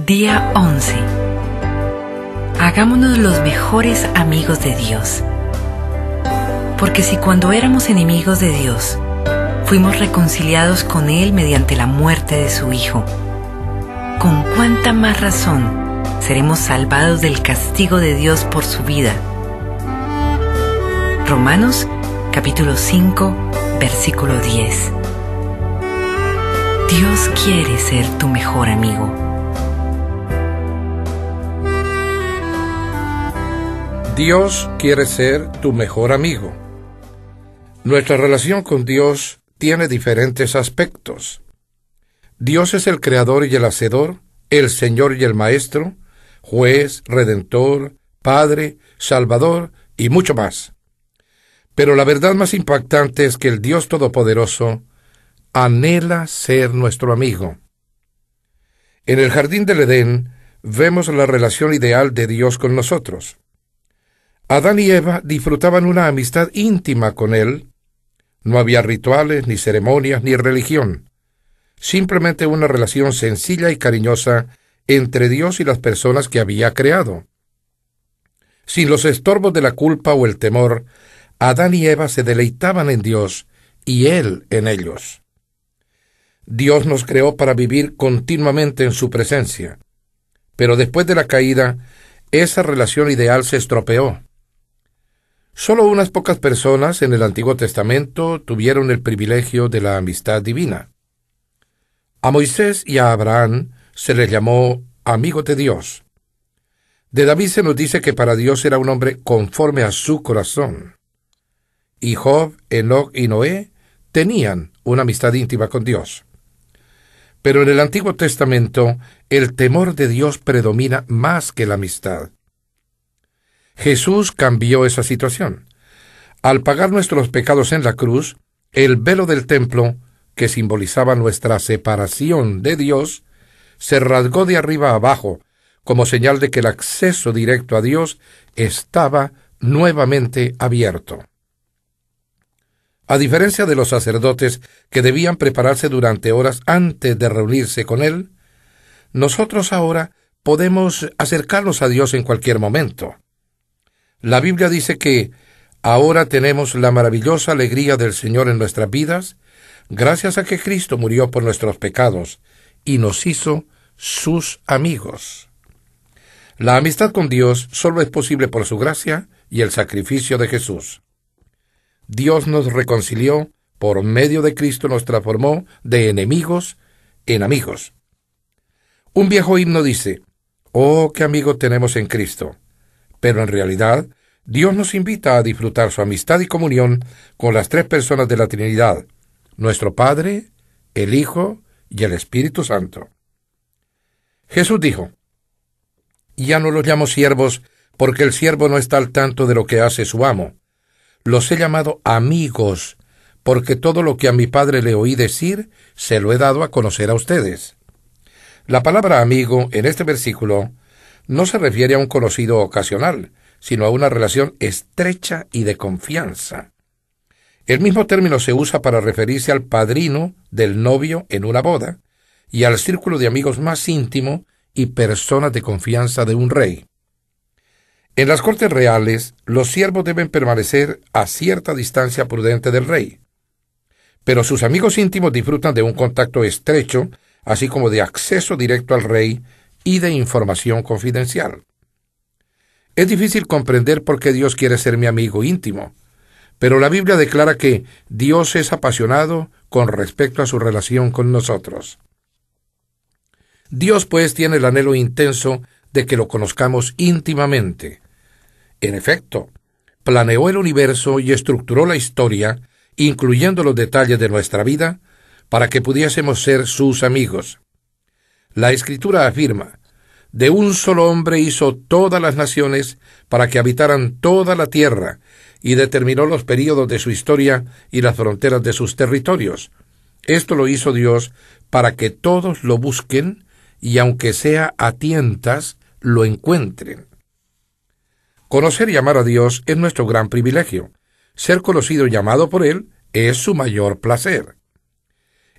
Día 11. Hagámonos los mejores amigos de Dios. Porque si cuando éramos enemigos de Dios, fuimos reconciliados con Él mediante la muerte de su Hijo, ¿con cuánta más razón seremos salvados del castigo de Dios por su vida? Romanos capítulo 5, versículo 10. Dios quiere ser tu mejor amigo. Dios quiere ser tu mejor amigo. Nuestra relación con Dios tiene diferentes aspectos. Dios es el creador y el hacedor, el Señor y el Maestro, juez, redentor, Padre, Salvador y mucho más. Pero la verdad más impactante es que el Dios Todopoderoso anhela ser nuestro amigo. En el jardín del Edén vemos la relación ideal de Dios con nosotros. Adán y Eva disfrutaban una amistad íntima con Él. No había rituales, ni ceremonias, ni religión. Simplemente una relación sencilla y cariñosa entre Dios y las personas que había creado. Sin los estorbos de la culpa o el temor, Adán y Eva se deleitaban en Dios y Él en ellos. Dios nos creó para vivir continuamente en su presencia. Pero después de la caída, esa relación ideal se estropeó. Solo unas pocas personas en el Antiguo Testamento tuvieron el privilegio de la amistad divina. A Moisés y a Abraham se les llamó amigos de Dios. De David se nos dice que para Dios era un hombre conforme a su corazón. Y Job, Enoc y Noé tenían una amistad íntima con Dios. Pero en el Antiguo Testamento el temor de Dios predomina más que la amistad. Jesús cambió esa situación. Al pagar nuestros pecados en la cruz, el velo del templo, que simbolizaba nuestra separación de Dios, se rasgó de arriba a abajo, como señal de que el acceso directo a Dios estaba nuevamente abierto. A diferencia de los sacerdotes que debían prepararse durante horas antes de reunirse con Él, nosotros ahora podemos acercarnos a Dios en cualquier momento. La Biblia dice que ahora tenemos la maravillosa alegría del Señor en nuestras vidas, gracias a que Cristo murió por nuestros pecados y nos hizo sus amigos. La amistad con Dios solo es posible por su gracia y el sacrificio de Jesús. Dios nos reconcilió, por medio de Cristo nos transformó de enemigos en amigos. Un viejo himno dice: «Oh, qué amigo tenemos en Cristo». Pero en realidad, Dios nos invita a disfrutar su amistad y comunión con las tres personas de la Trinidad, nuestro Padre, el Hijo y el Espíritu Santo. Jesús dijo: «Ya no los llamo siervos, porque el siervo no está al tanto de lo que hace su amo. Los he llamado amigos, porque todo lo que a mi Padre le oí decir, se lo he dado a conocer a ustedes». La palabra amigo en este versículo no se refiere a un conocido ocasional, sino a una relación estrecha y de confianza. El mismo término se usa para referirse al padrino del novio en una boda y al círculo de amigos más íntimo y personas de confianza de un rey. En las cortes reales, los siervos deben permanecer a cierta distancia prudente del rey, pero sus amigos íntimos disfrutan de un contacto estrecho, así como de acceso directo al rey y de información confidencial. Es difícil comprender por qué Dios quiere ser mi amigo íntimo, pero la Biblia declara que Dios es apasionado con respecto a su relación con nosotros. Dios, pues, tiene el anhelo intenso de que lo conozcamos íntimamente. En efecto, planeó el universo y estructuró la historia, incluyendo los detalles de nuestra vida, para que pudiésemos ser sus amigos. La Escritura afirma: «De un solo hombre hizo todas las naciones para que habitaran toda la tierra, y determinó los períodos de su historia y las fronteras de sus territorios. Esto lo hizo Dios para que todos lo busquen, y aunque sea a tientas, lo encuentren». Conocer y amar a Dios es nuestro gran privilegio. Ser conocido y amado por Él es su mayor placer.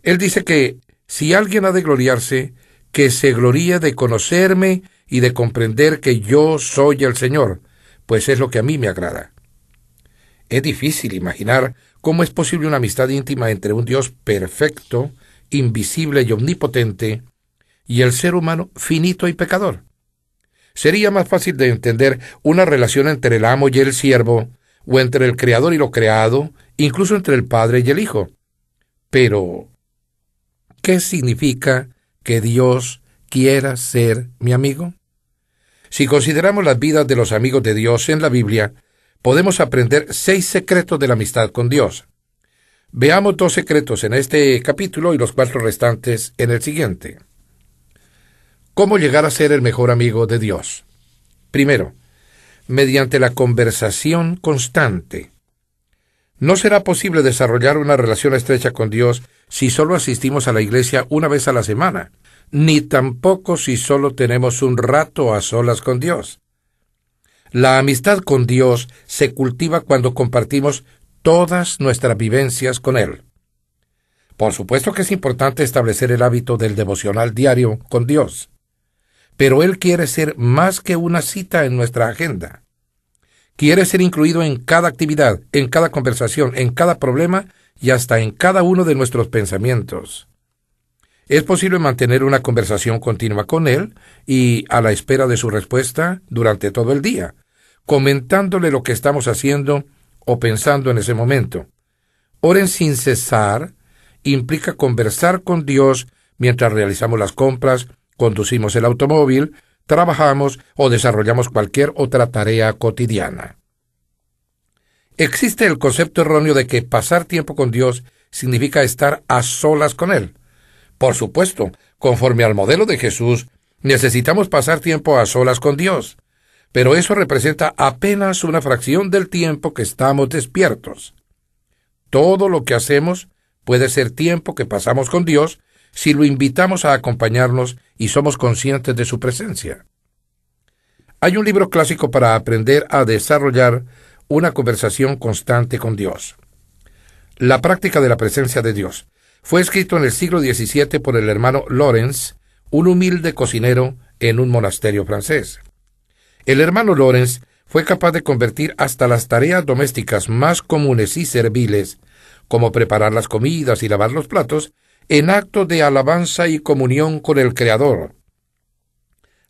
Él dice que si alguien ha de gloriarse, que se gloríe de conocerme y de comprender que yo soy el Señor, pues es lo que a mí me agrada. Es difícil imaginar cómo es posible una amistad íntima entre un Dios perfecto, invisible y omnipotente, y el ser humano finito y pecador. Sería más fácil de entender una relación entre el amo y el siervo, o entre el creador y lo creado, incluso entre el Padre y el Hijo. Pero, ¿qué significa que Dios quiera ser mi amigo? Si consideramos las vidas de los amigos de Dios en la Biblia, podemos aprender 6 secretos de la amistad con Dios. Veamos 2 secretos en este capítulo y los 4 restantes en el siguiente. ¿Cómo llegar a ser el mejor amigo de Dios? Primero, mediante la conversación constante. No será posible desarrollar una relación estrecha con Dios si solo asistimos a la iglesia una vez a la semana, ni tampoco si solo tenemos un rato a solas con Dios. La amistad con Dios se cultiva cuando compartimos todas nuestras vivencias con Él. Por supuesto que es importante establecer el hábito del devocional diario con Dios, pero Él quiere ser más que una cita en nuestra agenda. Quiere ser incluido en cada actividad, en cada conversación, en cada problema y hasta en cada uno de nuestros pensamientos. Es posible mantener una conversación continua con Él y a la espera de su respuesta durante todo el día, comentándole lo que estamos haciendo o pensando en ese momento. Oren sin cesar implica conversar con Dios mientras realizamos las compras, conducimos el automóvil, trabajamos o desarrollamos cualquier otra tarea cotidiana. Existe el concepto erróneo de que pasar tiempo con Dios significa estar a solas con Él. Por supuesto, conforme al modelo de Jesús, necesitamos pasar tiempo a solas con Dios, pero eso representa apenas una fracción del tiempo que estamos despiertos. Todo lo que hacemos puede ser tiempo que pasamos con Dios si lo invitamos a acompañarnos y somos conscientes de su presencia. Hay un libro clásico para aprender a desarrollar una conversación constante con Dios. La práctica de la presencia de Dios. Fue escrito en el siglo XVII por el hermano Lawrence, un humilde cocinero en un monasterio francés. El hermano Lawrence fue capaz de convertir hasta las tareas domésticas más comunes y serviles, como preparar las comidas y lavar los platos, en actos de alabanza y comunión con el Creador.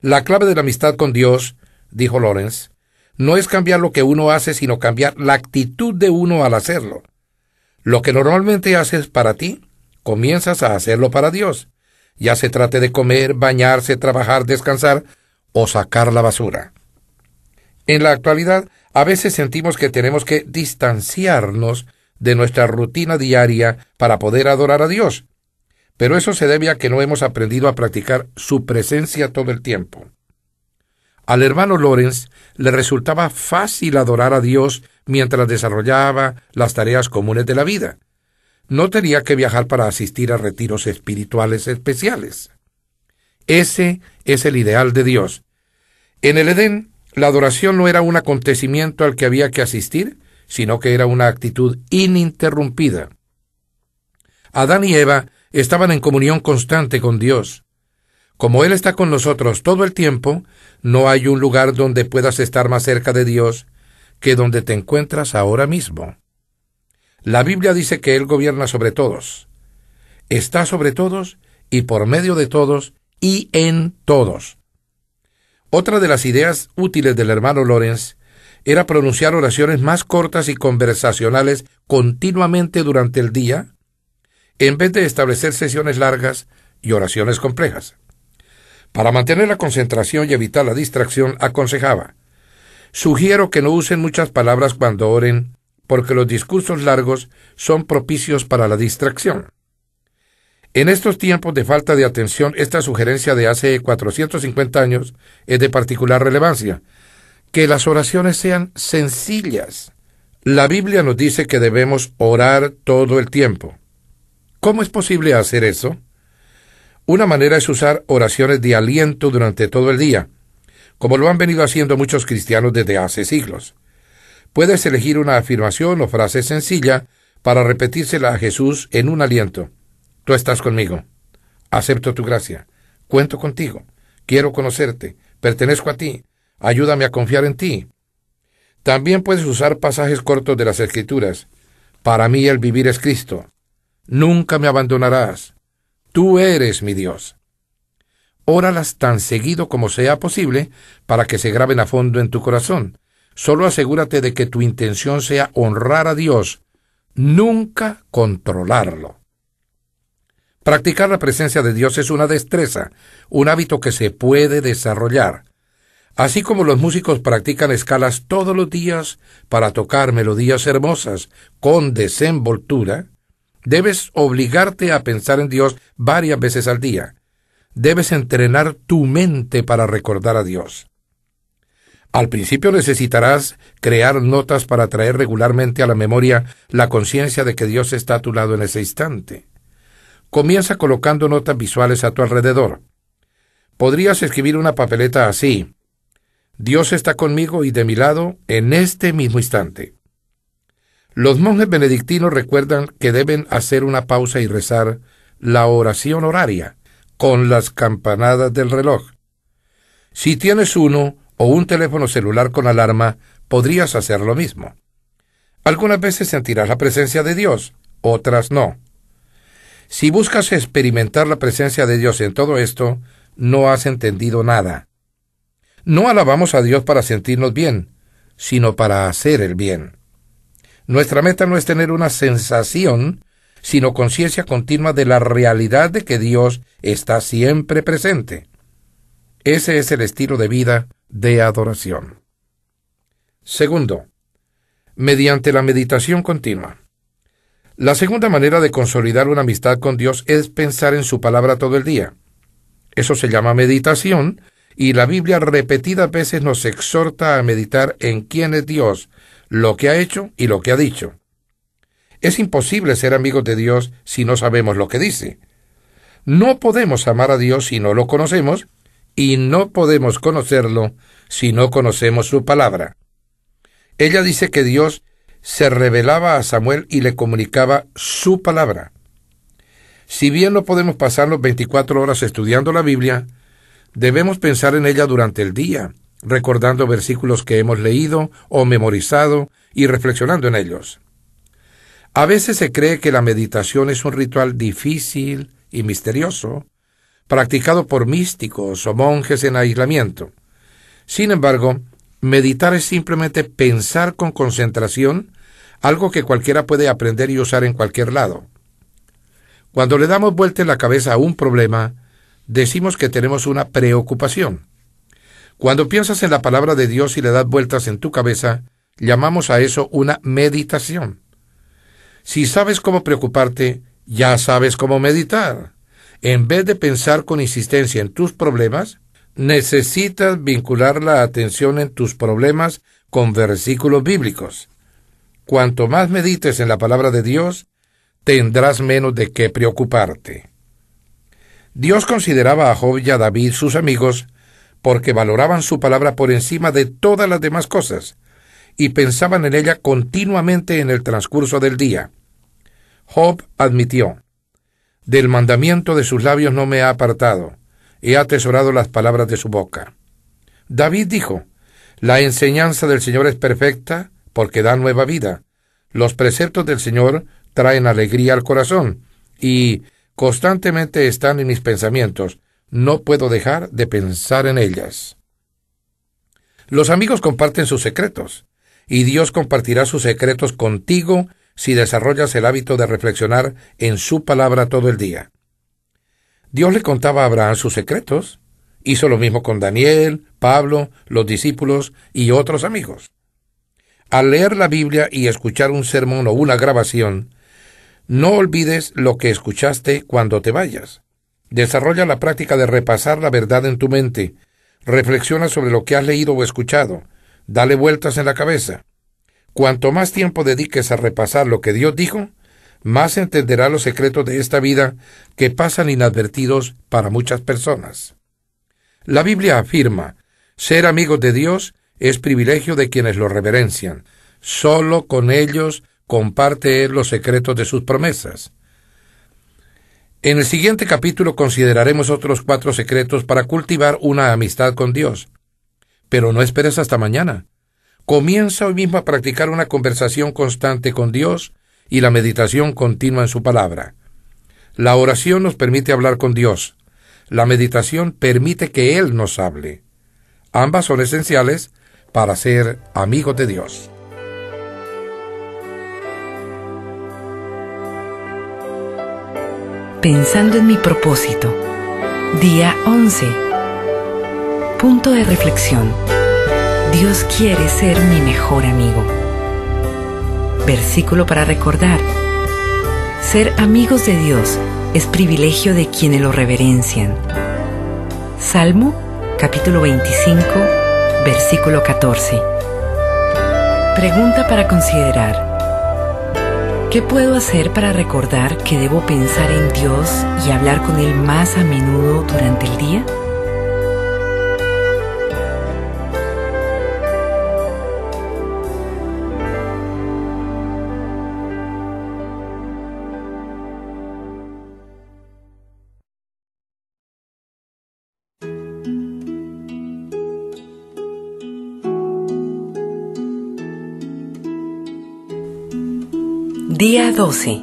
La clave de la amistad con Dios, dijo Lawrence, no es cambiar lo que uno hace, sino cambiar la actitud de uno al hacerlo. Lo que normalmente haces para ti, comienzas a hacerlo para Dios, ya se trate de comer, bañarse, trabajar, descansar o sacar la basura. En la actualidad, a veces sentimos que tenemos que distanciarnos de nuestra rutina diaria para poder adorar a Dios, pero eso se debe a que no hemos aprendido a practicar su presencia todo el tiempo. Al hermano Lawrence le resultaba fácil adorar a Dios mientras desarrollaba las tareas comunes de la vida. No tenía que viajar para asistir a retiros espirituales especiales. Ese es el ideal de Dios. En el Edén, la adoración no era un acontecimiento al que había que asistir, sino que era una actitud ininterrumpida. Adán y Eva estaban en comunión constante con Dios. Como Él está con nosotros todo el tiempo, no hay un lugar donde puedas estar más cerca de Dios que donde te encuentras ahora mismo. La Biblia dice que Él gobierna sobre todos. Está sobre todos y por medio de todos y en todos. Otra de las ideas útiles del hermano Lawrence era pronunciar oraciones más cortas y conversacionales continuamente durante el día, en vez de establecer sesiones largas y oraciones complejas. Para mantener la concentración y evitar la distracción, aconsejaba: sugiero que no usen muchas palabras cuando oren, porque los discursos largos son propicios para la distracción. En estos tiempos de falta de atención, esta sugerencia de hace 450 años es de particular relevancia: que las oraciones sean sencillas. La Biblia nos dice que debemos orar todo el tiempo. ¿Cómo es posible hacer eso? Una manera es usar oraciones de aliento durante todo el día, como lo han venido haciendo muchos cristianos desde hace siglos. Puedes elegir una afirmación o frase sencilla para repetírsela a Jesús en un aliento. Tú estás conmigo. Acepto tu gracia. cuento contigo, quiero conocerte, pertenezco a ti, ayúdame a confiar en ti. También puedes usar pasajes cortos de las Escrituras. Para mí el vivir es Cristo. Nunca me abandonarás. Tú eres mi Dios. Óralas tan seguido como sea posible para que se graben a fondo en tu corazón. Solo asegúrate de que tu intención sea honrar a Dios, nunca controlarlo. Practicar la presencia de Dios es una destreza, un hábito que se puede desarrollar. Así como los músicos practican escalas todos los días para tocar melodías hermosas con desenvoltura, debes obligarte a pensar en Dios varias veces al día. Debes entrenar tu mente para recordar a Dios. Al principio necesitarás crear notas para traer regularmente a la memoria la conciencia de que Dios está a tu lado en ese instante. Comienza colocando notas visuales a tu alrededor. Podrías escribir una papeleta así: Dios está conmigo y de mi lado en este mismo instante. Los monjes benedictinos recuerdan que deben hacer una pausa y rezar la oración horaria con las campanadas del reloj. Si tienes uno o un teléfono celular con alarma, podrías hacer lo mismo. Algunas veces sentirás la presencia de Dios, otras no. Si buscas experimentar la presencia de Dios en todo esto, no has entendido nada. No alabamos a Dios para sentirnos bien, sino para hacer el bien. Nuestra meta no es tener una sensación, sino conciencia continua de la realidad de que Dios está siempre presente. Ese es el estilo de vida de adoración. Segundo, mediante la meditación continua. La segunda manera de consolidar una amistad con Dios es pensar en su palabra todo el día. Eso se llama meditación, y la Biblia repetidas veces nos exhorta a meditar en quién es Dios, lo que ha hecho y lo que ha dicho. Es imposible ser amigos de Dios si no sabemos lo que dice. No podemos amar a Dios si no lo conocemos, y no podemos conocerlo si no conocemos su palabra. Ella dice que Dios se revelaba a Samuel y le comunicaba su palabra. Si bien no podemos pasarnos 24 horas estudiando la Biblia, debemos pensar en ella durante el día, recordando versículos que hemos leído o memorizado y reflexionando en ellos. A veces se cree que la meditación es un ritual difícil y misterioso, practicado por místicos o monjes en aislamiento. Sin embargo, meditar es simplemente pensar con concentración, algo que cualquiera puede aprender y usar en cualquier lado. Cuando le damos vuelta en la cabeza a un problema, decimos que tenemos una preocupación. Cuando piensas en la palabra de Dios y le das vueltas en tu cabeza, llamamos a eso una meditación. Si sabes cómo preocuparte, ya sabes cómo meditar. En vez de pensar con insistencia en tus problemas, necesitas vincular la atención en tus problemas con versículos bíblicos. Cuanto más medites en la palabra de Dios, tendrás menos de qué preocuparte. Dios consideraba a Job y a David sus amigos porque valoraban su palabra por encima de todas las demás cosas y pensaban en ella continuamente en el transcurso del día. Job admitió: del mandamiento de sus labios no me ha apartado, he atesorado las palabras de su boca. David dijo: la enseñanza del Señor es perfecta porque da nueva vida. Los preceptos del Señor traen alegría al corazón y constantemente están en mis pensamientos. No puedo dejar de pensar en ellas. Los amigos comparten sus secretos, y Dios compartirá sus secretos contigo si desarrollas el hábito de reflexionar en su palabra todo el día. Dios le contaba a Abraham sus secretos. Hizo lo mismo con Daniel, Pablo, los discípulos y otros amigos. Al leer la Biblia y escuchar un sermón o una grabación, no olvides lo que escuchaste cuando te vayas. Desarrolla la práctica de repasar la verdad en tu mente. Reflexiona sobre lo que has leído o escuchado. Dale vueltas en la cabeza. Cuanto más tiempo dediques a repasar lo que Dios dijo, más entenderás los secretos de esta vida que pasan inadvertidos para muchas personas. La Biblia afirma: ser amigos de Dios es privilegio de quienes lo reverencian. Solo con ellos comparte Él los secretos de sus promesas. En el siguiente capítulo consideraremos otros 4 secretos para cultivar una amistad con Dios. Pero no esperes hasta mañana. Comienza hoy mismo a practicar una conversación constante con Dios y la meditación continua en su palabra. La oración nos permite hablar con Dios. La meditación permite que Él nos hable. Ambas son esenciales para ser amigos de Dios. Pensando en mi propósito. Día 11. Punto de reflexión. Dios quiere ser mi mejor amigo. Versículo para recordar. Ser amigos de Dios es privilegio de quienes lo reverencian. Salmo, capítulo 25, versículo 14. Pregunta para considerar. ¿Qué puedo hacer para recordar que debo pensar en Dios y hablar con Él más a menudo durante el día? Día 12.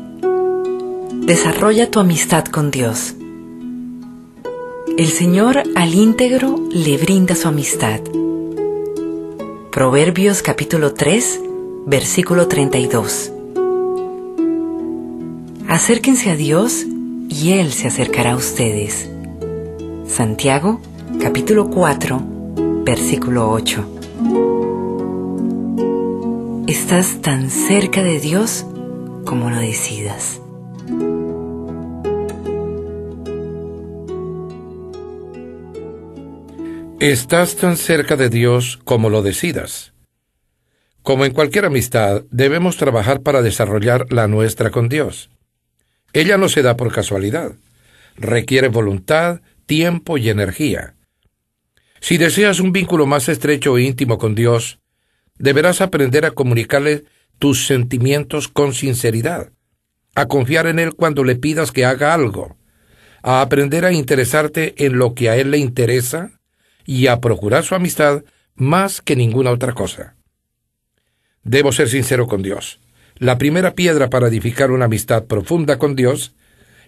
Desarrolla tu amistad con Dios. El Señor al íntegro le brinda su amistad. Proverbios capítulo 3, versículo 32. Acérquense a Dios y Él se acercará a ustedes. Santiago capítulo 4, versículo 8. Estás tan cerca de Dios como lo decidas. Estás tan cerca de Dios como lo decidas. Como en cualquier amistad, debemos trabajar para desarrollar la nuestra con Dios. Ella no se da por casualidad. Requiere voluntad, tiempo y energía. Si deseas un vínculo más estrecho e íntimo con Dios, deberás aprender a comunicarle tus sentimientos con sinceridad, a confiar en Él cuando le pidas que haga algo, a aprender a interesarte en lo que a Él le interesa y a procurar su amistad más que ninguna otra cosa. Debo ser sincero con Dios. La primera piedra para edificar una amistad profunda con Dios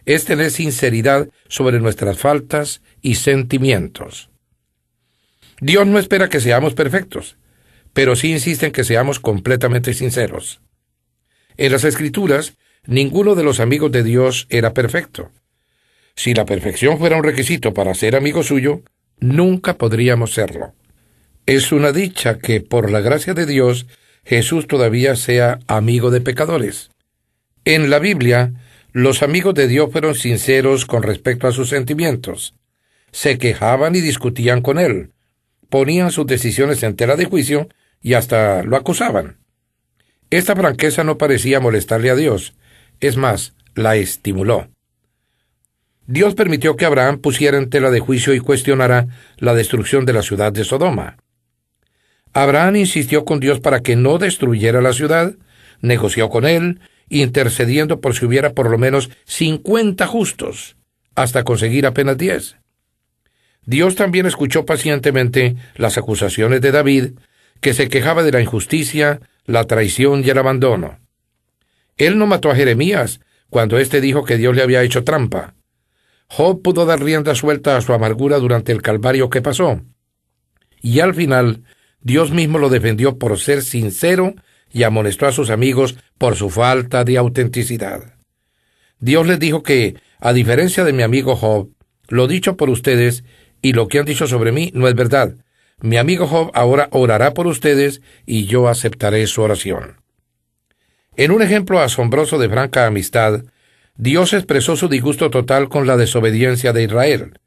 es tener sinceridad sobre nuestras faltas y sentimientos. Dios no espera que seamos perfectos, pero sí insiste en que seamos completamente sinceros. En las Escrituras, ninguno de los amigos de Dios era perfecto. Si la perfección fuera un requisito para ser amigo suyo, nunca podríamos serlo. Es una dicha que, por la gracia de Dios, Jesús todavía sea amigo de pecadores. En la Biblia, los amigos de Dios fueron sinceros con respecto a sus sentimientos. Se quejaban y discutían con Él. Ponían sus decisiones en tela de juicio y hasta lo acusaban. Esta franqueza no parecía molestarle a Dios, es más, la estimuló. Dios permitió que Abraham pusiera en tela de juicio y cuestionara la destrucción de la ciudad de Sodoma. Abraham insistió con Dios para que no destruyera la ciudad, negoció con él, intercediendo por si hubiera por lo menos 50 justos, hasta conseguir apenas 10. Dios también escuchó pacientemente las acusaciones de David, que se quejaba de la injusticia, la traición y el abandono. Él no mató a Jeremías cuando éste dijo que Dios le había hecho trampa. Job pudo dar rienda suelta a su amargura durante el calvario que pasó. Y al final, Dios mismo lo defendió por ser sincero y amonestó a sus amigos por su falta de autenticidad. Dios les dijo que, a diferencia de mi amigo Job, lo dicho por ustedes y lo que han dicho sobre mí no es verdad. Mi amigo Job ahora orará por ustedes y yo aceptaré su oración. En un ejemplo asombroso de franca amistad, Dios expresó su disgusto total con la desobediencia de Israel.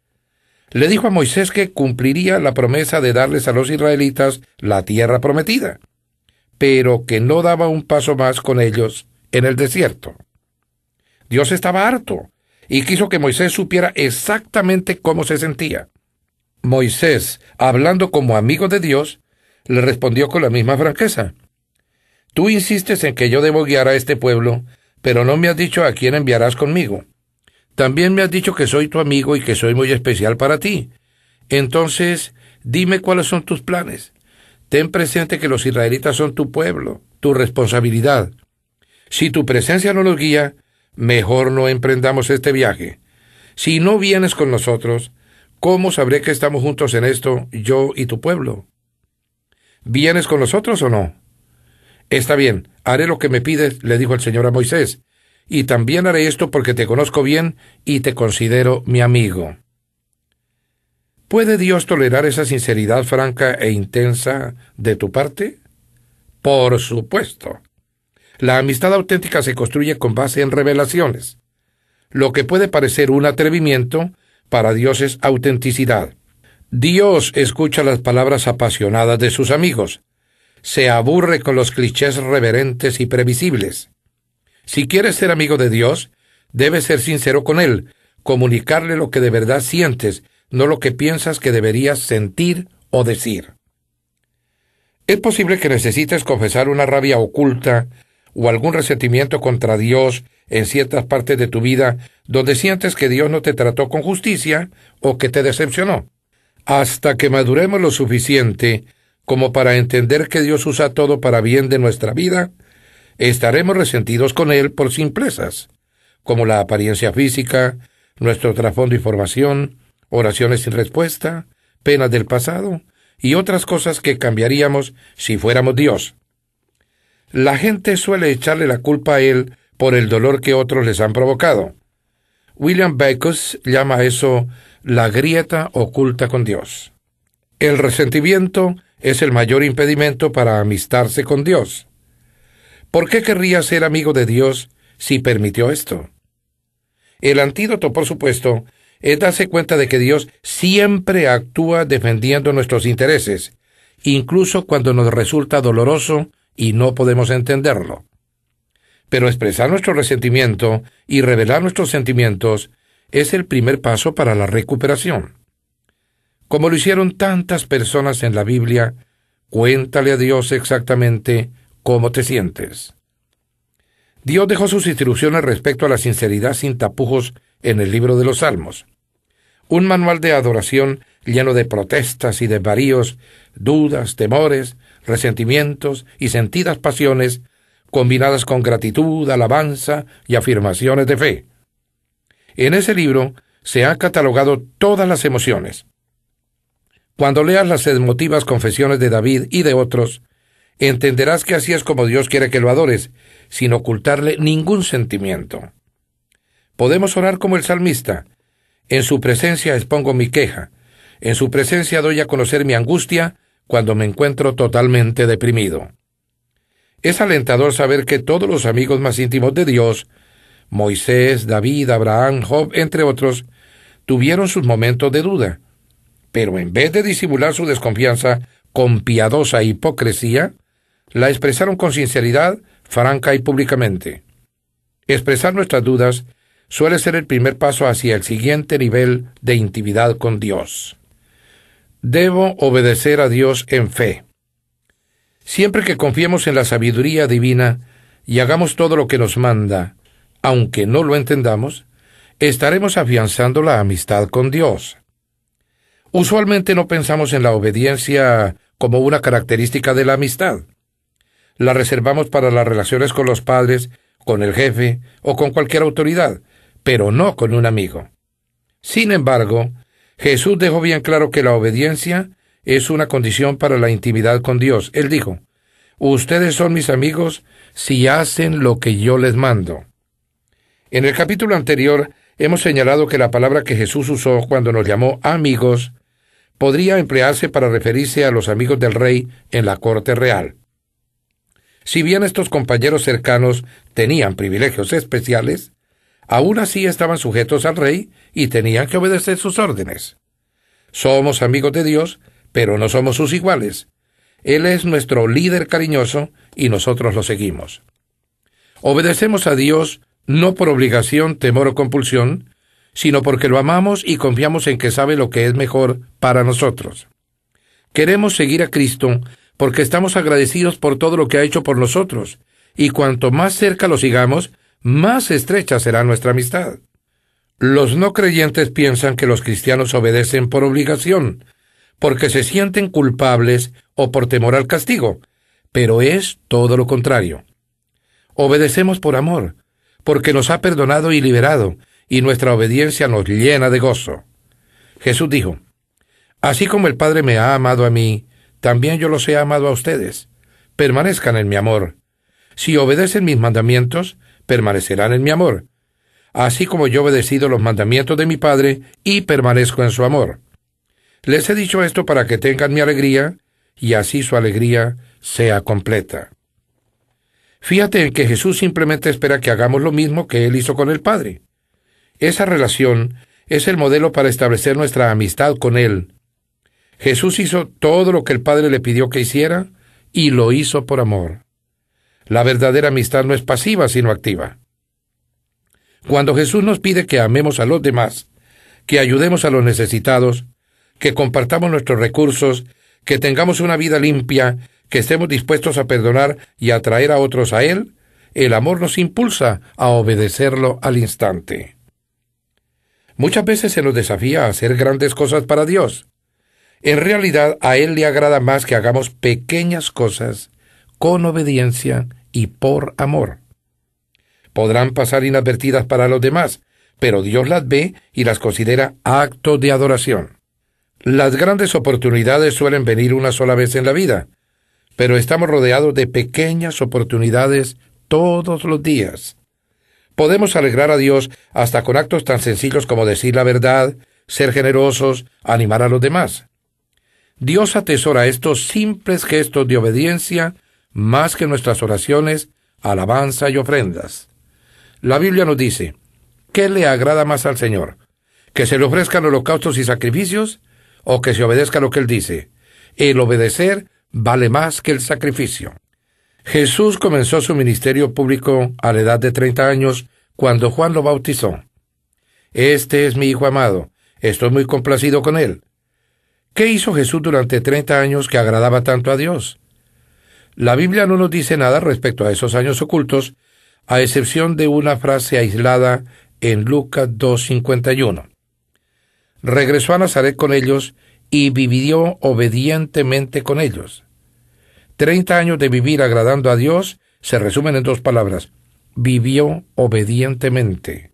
Le dijo a Moisés que cumpliría la promesa de darles a los israelitas la tierra prometida, pero que no daba un paso más con ellos en el desierto. Dios estaba harto y quiso que Moisés supiera exactamente cómo se sentía. Moisés, hablando como amigo de Dios, le respondió con la misma franqueza: «Tú insistes en que yo debo guiar a este pueblo, pero no me has dicho a quién enviarás conmigo. También me has dicho que soy tu amigo y que soy muy especial para ti. Entonces, dime cuáles son tus planes. Ten presente que los israelitas son tu pueblo, tu responsabilidad. Si tu presencia no nos guía, mejor no emprendamos este viaje. Si no vienes con nosotros, ¿cómo sabré que estamos juntos en esto, yo y tu pueblo? ¿Vienes con nosotros o no? Está bien, haré lo que me pides, le dijo el Señor a Moisés, y también haré esto porque te conozco bien y te considero mi amigo. ¿Puede Dios tolerar esa sinceridad franca e intensa de tu parte? Por supuesto. La amistad auténtica se construye con base en revelaciones. Lo que puede parecer un atrevimiento, para Dios es autenticidad. Dios escucha las palabras apasionadas de sus amigos. Se aburre con los clichés reverentes y previsibles. Si quieres ser amigo de Dios, debes ser sincero con Él, comunicarle lo que de verdad sientes, no lo que piensas que deberías sentir o decir. Es posible que necesites confesar una rabia oculta o algún resentimiento contra Dios en ciertas partes de tu vida donde sientes que Dios no te trató con justicia o que te decepcionó. Hasta que maduremos lo suficiente como para entender que Dios usa todo para bien de nuestra vida, estaremos resentidos con Él por simplezas, como la apariencia física, nuestro trasfondo y formación, oraciones sin respuesta, penas del pasado y otras cosas que cambiaríamos si fuéramos Dios. La gente suele echarle la culpa a Él por el dolor que otros les han provocado. William Backus llama a eso la grieta oculta con Dios. El resentimiento es el mayor impedimento para amistarse con Dios. ¿Por qué querría ser amigo de Dios si permitió esto? El antídoto, por supuesto, es darse cuenta de que Dios siempre actúa defendiendo nuestros intereses, incluso cuando nos resulta doloroso y no podemos entenderlo. Pero expresar nuestro resentimiento y revelar nuestros sentimientos es el primer paso para la recuperación. Como lo hicieron tantas personas en la Biblia, cuéntale a Dios exactamente cómo te sientes. Dios dejó sus instrucciones respecto a la sinceridad sin tapujos en el libro de los Salmos. Un manual de adoración lleno de protestas y desvaríos, dudas, temores, resentimientos y sentidas pasiones, combinadas con gratitud, alabanza y afirmaciones de fe. En ese libro se han catalogado todas las emociones. Cuando leas las emotivas confesiones de David y de otros, entenderás que así es como Dios quiere que lo adores, sin ocultarle ningún sentimiento. Podemos orar como el salmista: en su presencia expongo mi queja, en su presencia doy a conocer mi angustia cuando me encuentro totalmente deprimido. Es alentador saber que todos los amigos más íntimos de Dios, Moisés, David, Abraham, Job, entre otros, tuvieron sus momentos de duda, pero en vez de disimular su desconfianza con piadosa hipocresía, la expresaron con sinceridad, franca y públicamente. Expresar nuestras dudas suele ser el primer paso hacia el siguiente nivel de intimidad con Dios. Debo obedecer a Dios en fe. Siempre que confiemos en la sabiduría divina y hagamos todo lo que nos manda, aunque no lo entendamos, estaremos afianzando la amistad con Dios. Usualmente no pensamos en la obediencia como una característica de la amistad. La reservamos para las relaciones con los padres, con el jefe o con cualquier autoridad, pero no con un amigo. Sin embargo, Jesús dejó bien claro que la obediencia es una condición para la intimidad con Dios. Él dijo: ustedes son mis amigos si hacen lo que yo les mando. En el capítulo anterior hemos señalado que la palabra que Jesús usó cuando nos llamó amigos podría emplearse para referirse a los amigos del rey en la corte real. Si bien estos compañeros cercanos tenían privilegios especiales, aún así estaban sujetos al rey y tenían que obedecer sus órdenes. Somos amigos de Dios, pero no somos sus iguales. Él es nuestro líder cariñoso y nosotros lo seguimos. Obedecemos a Dios no por obligación, temor o compulsión, sino porque lo amamos y confiamos en que sabe lo que es mejor para nosotros. Queremos seguir a Cristo porque estamos agradecidos por todo lo que ha hecho por nosotros, y cuanto más cerca lo sigamos, más estrecha será nuestra amistad. Los no creyentes piensan que los cristianos obedecen por obligación, porque se sienten culpables o por temor al castigo, pero es todo lo contrario. Obedecemos por amor, porque nos ha perdonado y liberado, y nuestra obediencia nos llena de gozo. Jesús dijo: Así como el Padre me ha amado a mí, también yo los he amado a ustedes. Permanezcan en mi amor. Si obedecen mis mandamientos, permanecerán en mi amor, así como yo he obedecido los mandamientos de mi Padre y permanezco en su amor. Les he dicho esto para que tengan mi alegría, y así su alegría sea completa. Fíjate en que Jesús simplemente espera que hagamos lo mismo que Él hizo con el Padre. Esa relación es el modelo para establecer nuestra amistad con Él. Jesús hizo todo lo que el Padre le pidió que hiciera, y lo hizo por amor. La verdadera amistad no es pasiva, sino activa. Cuando Jesús nos pide que amemos a los demás, que ayudemos a los necesitados, que compartamos nuestros recursos, que tengamos una vida limpia, que estemos dispuestos a perdonar y a atraer a otros a Él, el amor nos impulsa a obedecerlo al instante. Muchas veces se nos desafía a hacer grandes cosas para Dios. En realidad, a Él le agrada más que hagamos pequeñas cosas con obediencia y por amor. Podrán pasar inadvertidas para los demás, pero Dios las ve y las considera actos de adoración. Las grandes oportunidades suelen venir una sola vez en la vida, pero estamos rodeados de pequeñas oportunidades todos los días. Podemos alegrar a Dios hasta con actos tan sencillos como decir la verdad, ser generosos, animar a los demás. Dios atesora estos simples gestos de obediencia más que nuestras oraciones, alabanza y ofrendas. La Biblia nos dice: ¿qué le agrada más al Señor? ¿Que se le ofrezcan holocaustos y sacrificios, o que se obedezca lo que Él dice? El obedecer vale más que el sacrificio. Jesús comenzó su ministerio público a la edad de 30 años, cuando Juan lo bautizó. Este es mi Hijo amado, estoy muy complacido con Él. ¿Qué hizo Jesús durante 30 años que agradaba tanto a Dios? La Biblia no nos dice nada respecto a esos años ocultos, a excepción de una frase aislada en Lucas 2:51. Regresó a Nazaret con ellos y vivió obedientemente con ellos. 30 años de vivir agradando a Dios se resumen en 2 palabras: vivió obedientemente.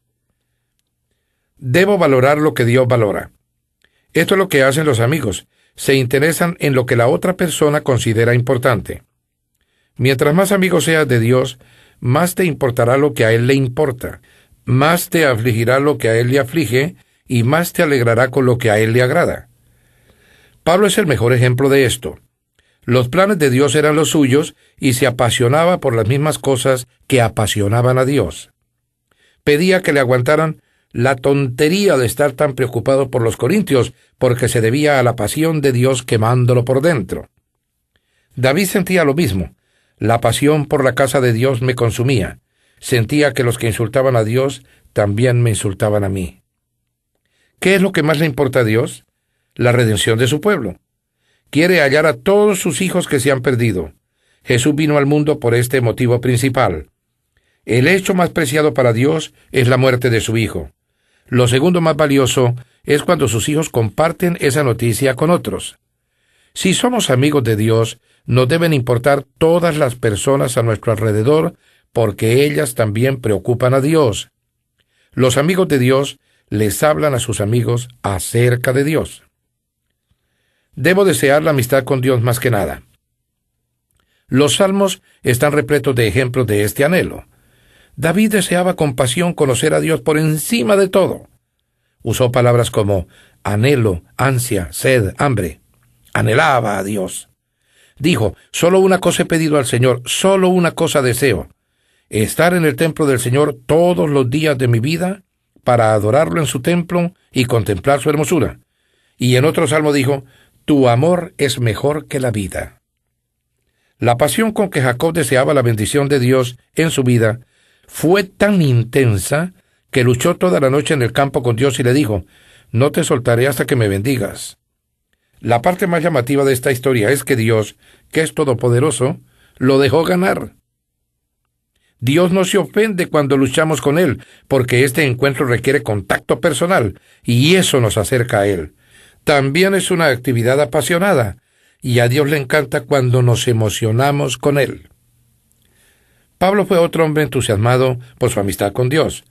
Debo valorar lo que Dios valora. Esto es lo que hacen los amigos: se interesan en lo que la otra persona considera importante. Mientras más amigo seas de Dios, más te importará lo que a Él le importa, más te afligirá lo que a Él le aflige, y más te alegrará con lo que a Él le agrada. Pablo es el mejor ejemplo de esto. Los planes de Dios eran los suyos, y se apasionaba por las mismas cosas que apasionaban a Dios. Pedía que le aguantaran la tontería de estar tan preocupado por los corintios, porque se debía a la pasión de Dios quemándolo por dentro. David sentía lo mismo. La pasión por la casa de Dios me consumía. Sentía que los que insultaban a Dios también me insultaban a mí. ¿Qué es lo que más le importa a Dios? La redención de su pueblo. Quiere hallar a todos sus hijos que se han perdido. Jesús vino al mundo por este motivo principal. El hecho más preciado para Dios es la muerte de su Hijo. Lo segundo más valioso es cuando sus hijos comparten esa noticia con otros. Si somos amigos de Dios, nos deben importar todas las personas a nuestro alrededor, porque ellas también preocupan a Dios. Los amigos de Dios les hablan a sus amigos acerca de Dios. Debo desear la amistad con Dios más que nada. Los salmos están repletos de ejemplos de este anhelo. David deseaba con pasión conocer a Dios por encima de todo. Usó palabras como anhelo, ansia, sed, hambre. Anhelaba a Dios. Dijo: solo una cosa he pedido al Señor, solo una cosa deseo: estar en el templo del Señor todos los días de mi vida, para adorarlo en su templo y contemplar su hermosura. Y en otro salmo dijo: tu amor es mejor que la vida. La pasión con que Jacob deseaba la bendición de Dios en su vida fue tan intensa que luchó toda la noche en el campo con Dios y le dijo: no te soltaré hasta que me bendigas. La parte más llamativa de esta historia es que Dios, que es todopoderoso, lo dejó ganar. Dios no se ofende cuando luchamos con Él, porque este encuentro requiere contacto personal, y eso nos acerca a Él. También es una actividad apasionada, y a Dios le encanta cuando nos emocionamos con Él. Pablo fue otro hombre entusiasmado por su amistad con Dios.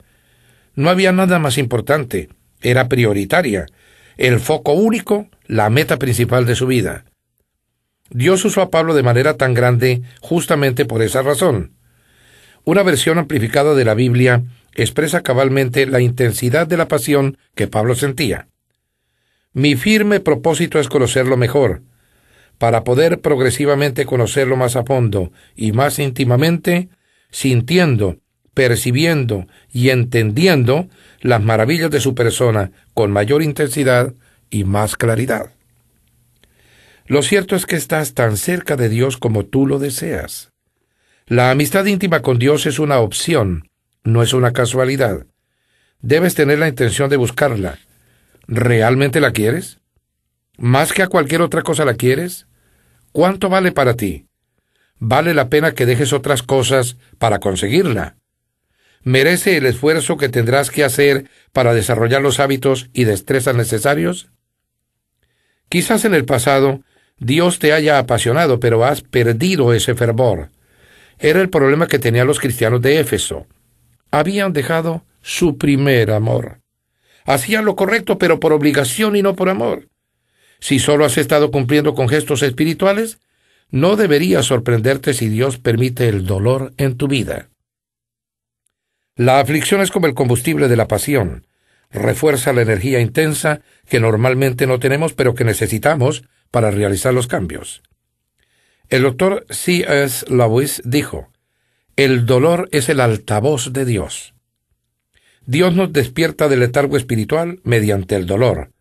No había nada más importante, era prioritaria, el foco único, la meta principal de su vida. Dios usó a Pablo de manera tan grande justamente por esa razón. Una versión amplificada de la Biblia expresa cabalmente la intensidad de la pasión que Pablo sentía. Mi firme propósito es conocerlo mejor, para poder progresivamente conocerlo más a fondo y más íntimamente, sintiendo, percibiendo y entendiendo las maravillas de su persona con mayor intensidad y más claridad. Lo cierto es que estás tan cerca de Dios como tú lo deseas. La amistad íntima con Dios es una opción, no es una casualidad. Debes tener la intención de buscarla. ¿Realmente la quieres? ¿Más que a cualquier otra cosa la quieres? ¿Cuánto vale para ti? ¿Vale la pena que dejes otras cosas para conseguirla? ¿Merece el esfuerzo que tendrás que hacer para desarrollar los hábitos y destrezas necesarios? Quizás en el pasado Dios te haya apasionado, pero has perdido ese fervor. Era el problema que tenían los cristianos de Éfeso. Habían dejado su primer amor. Hacían lo correcto, pero por obligación y no por amor. Si solo has estado cumpliendo con gestos espirituales, no debería sorprenderte si Dios permite el dolor en tu vida. La aflicción es como el combustible de la pasión. Refuerza la energía intensa que normalmente no tenemos, pero que necesitamos para realizar los cambios. El doctor C.S. Lewis dijo, el dolor es el altavoz de Dios. Dios nos despierta del letargo espiritual mediante el dolor.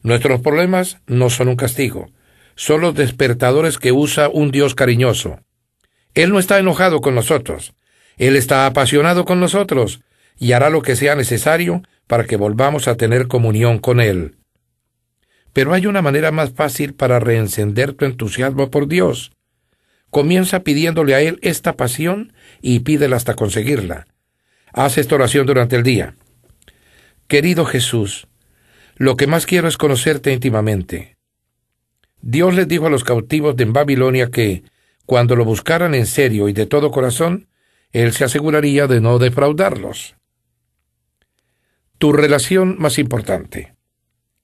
Nuestros problemas no son un castigo, son los despertadores que usa un Dios cariñoso. Él no está enojado con nosotros, Él está apasionado con nosotros y hará lo que sea necesario para que volvamos a tener comunión con Él. Pero hay una manera más fácil para reencender tu entusiasmo por Dios. Comienza pidiéndole a Él esta pasión y pídela hasta conseguirla. Haz esta oración durante el día. Querido Jesús, lo que más quiero es conocerte íntimamente. Dios les dijo a los cautivos de Babilonia que, cuando lo buscaran en serio y de todo corazón, Él se aseguraría de no defraudarlos. Tu relación más importante.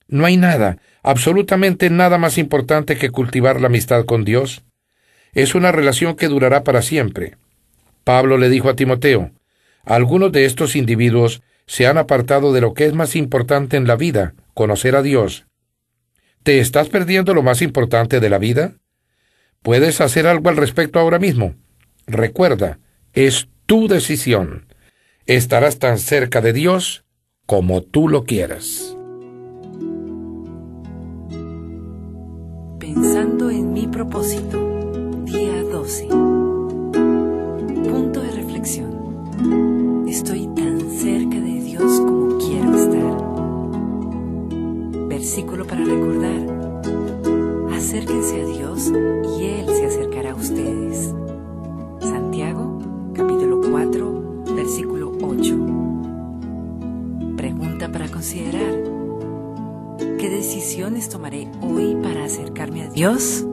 No hay nada, absolutamente nada más importante que cultivar la amistad con Dios. Es una relación que durará para siempre. Pablo le dijo a Timoteo, algunos de estos individuos se han apartado de lo que es más importante en la vida, conocer a Dios. ¿Te estás perdiendo lo más importante de la vida? ¿Puedes hacer algo al respecto ahora mismo? Recuerda, es tu decisión. Estarás tan cerca de Dios como tú lo quieras. Pensando en mi propósito, día 12. Punto de reflexión. Estoy tan cerca de Dios como quiero estar. Versículo para recordar. Acérquense a Dios y Él se acercará a ustedes. Santiago, capítulo 4, versículo 8. Pregunta para considerar. ¿Qué decisiones tomaré hoy para acercarme a Dios?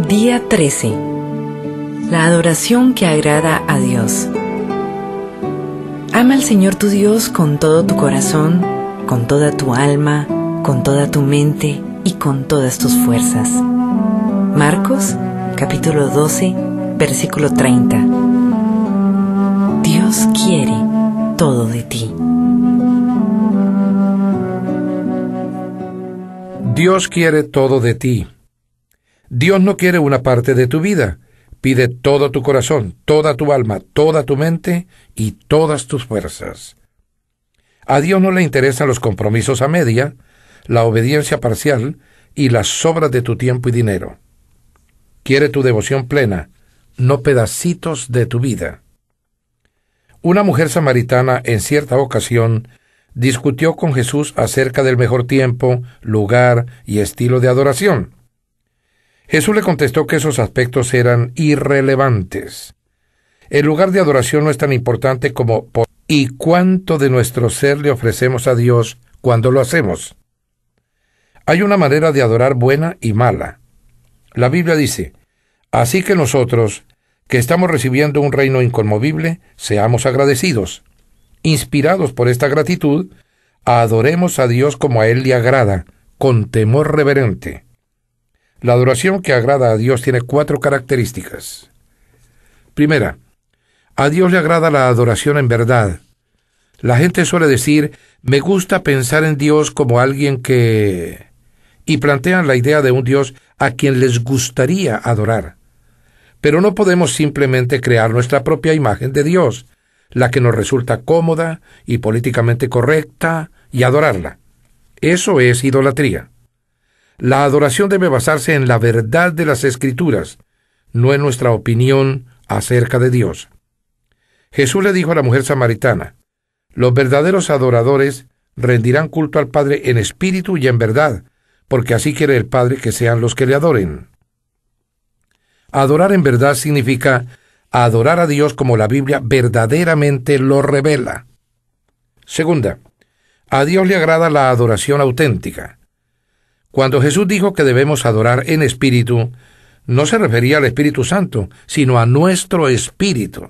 Día 13. La adoración que agrada a Dios. Ama al Señor tu Dios con todo tu corazón, con toda tu alma, con toda tu mente y con todas tus fuerzas. Marcos, capítulo 12, versículo 30. Dios quiere todo de ti. Dios quiere todo de ti. Dios no quiere una parte de tu vida. Pide todo tu corazón, toda tu alma, toda tu mente y todas tus fuerzas. A Dios no le interesan los compromisos a media, la obediencia parcial y las sobras de tu tiempo y dinero. Quiere tu devoción plena, no pedacitos de tu vida. Una mujer samaritana en cierta ocasión discutió con Jesús acerca del mejor tiempo, lugar y estilo de adoración. Jesús le contestó que esos aspectos eran irrelevantes. El lugar de adoración no es tan importante como y cuánto de nuestro ser le ofrecemos a Dios cuando lo hacemos. Hay una manera de adorar buena y mala. La Biblia dice, así que nosotros, que estamos recibiendo un reino inconmovible, seamos agradecidos. Inspirados por esta gratitud, adoremos a Dios como a Él le agrada, con temor reverente. La adoración que agrada a Dios tiene 4 características. Primera, a Dios le agrada la adoración en verdad. La gente suele decir, me gusta pensar en Dios como alguien que... y plantean la idea de un Dios a quien les gustaría adorar. Pero no podemos simplemente crear nuestra propia imagen de Dios, la que nos resulta cómoda y políticamente correcta, y adorarla. Eso es idolatría. La adoración debe basarse en la verdad de las Escrituras, no en nuestra opinión acerca de Dios. Jesús le dijo a la mujer samaritana, los verdaderos adoradores rendirán culto al Padre en espíritu y en verdad, porque así quiere el Padre que sean los que le adoren. Adorar en verdad significa adorar a Dios como la Biblia verdaderamente lo revela. Segunda, a Dios le agrada la adoración auténtica. Cuando Jesús dijo que debemos adorar en espíritu, no se refería al Espíritu Santo, sino a nuestro espíritu.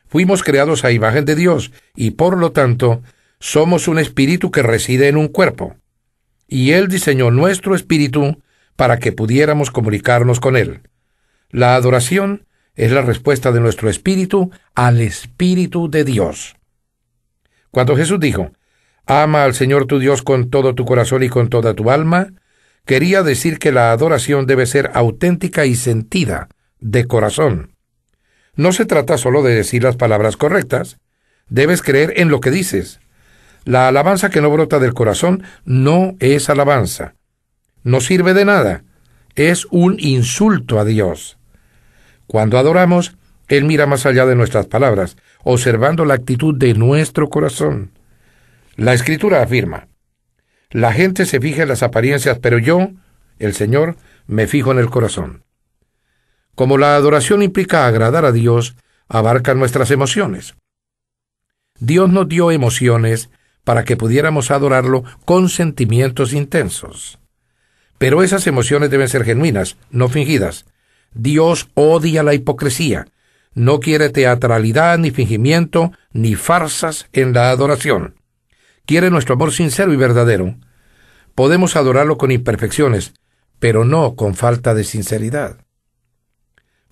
Fuimos creados a imagen de Dios y, por lo tanto, somos un espíritu que reside en un cuerpo. Y Él diseñó nuestro espíritu para que pudiéramos comunicarnos con Él. La adoración es la respuesta de nuestro espíritu al Espíritu de Dios. Cuando Jesús dijo, ama al Señor tu Dios con todo tu corazón y con toda tu alma, quería decir que la adoración debe ser auténtica y sentida, de corazón. No se trata solo de decir las palabras correctas, debes creer en lo que dices. La alabanza que no brota del corazón no es alabanza. No sirve de nada, es un insulto a Dios. Cuando adoramos, Él mira más allá de nuestras palabras, observando la actitud de nuestro corazón. La Escritura afirma, la gente se fija en las apariencias, pero yo, el Señor, me fijo en el corazón. Como la adoración implica agradar a Dios, abarca nuestras emociones. Dios nos dio emociones para que pudiéramos adorarlo con sentimientos intensos. Pero esas emociones deben ser genuinas, no fingidas. Dios odia la hipocresía. No quiere teatralidad, ni fingimiento, ni farsas en la adoración. Quiere nuestro amor sincero y verdadero. Podemos adorarlo con imperfecciones, pero no con falta de sinceridad.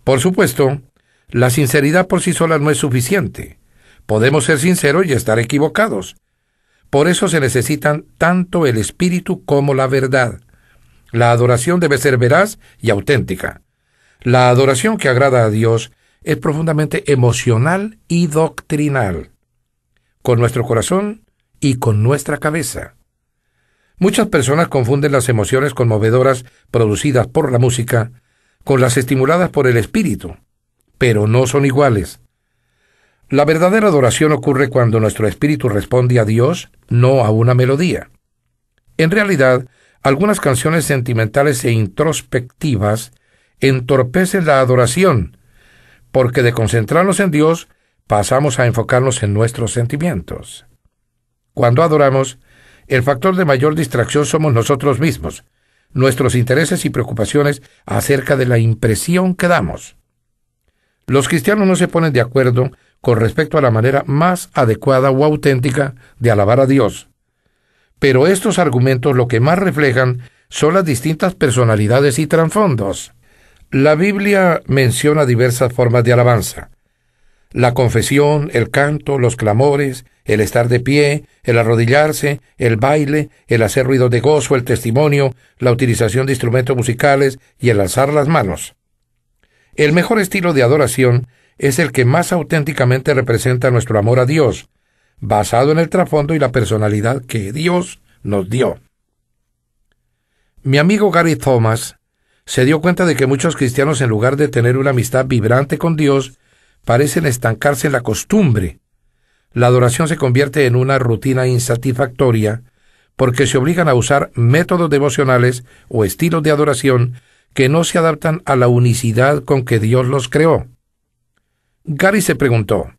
Por supuesto, la sinceridad por sí sola no es suficiente. Podemos ser sinceros y estar equivocados. Por eso se necesitan tanto el espíritu como la verdad. La adoración debe ser veraz y auténtica. La adoración que agrada a Dios es profundamente emocional y doctrinal, con nuestro corazón y con nuestra cabeza. Muchas personas confunden las emociones conmovedoras producidas por la música con las estimuladas por el espíritu, pero no son iguales. La verdadera adoración ocurre cuando nuestro espíritu responde a Dios, no a una melodía. En realidad, algunas canciones sentimentales e introspectivas entorpecen la adoración, porque de concentrarnos en Dios, pasamos a enfocarnos en nuestros sentimientos. Cuando adoramos, el factor de mayor distracción somos nosotros mismos. nuestros intereses y preocupaciones acerca de la impresión que damos. Los cristianos no se ponen de acuerdo con respecto a la manera más adecuada o auténtica de alabar a Dios. Pero estos argumentos lo que más reflejan son las distintas personalidades y trasfondos. La Biblia menciona diversas formas de alabanza: la confesión, el canto, los clamores, el estar de pie, el arrodillarse, el baile, el hacer ruidos de gozo, el testimonio, la utilización de instrumentos musicales y el alzar las manos. El mejor estilo de adoración es el que más auténticamente representa nuestro amor a Dios, basado en el trasfondo y la personalidad que Dios nos dio. Mi amigo Gary Thomas se dio cuenta de que muchos cristianos, en lugar de tener una amistad vibrante con Dios, parecen estancarse en la costumbre. La adoración se convierte en una rutina insatisfactoria porque se obligan a usar métodos devocionales o estilos de adoración que no se adaptan a la unicidad con que Dios los creó. Gary se preguntó: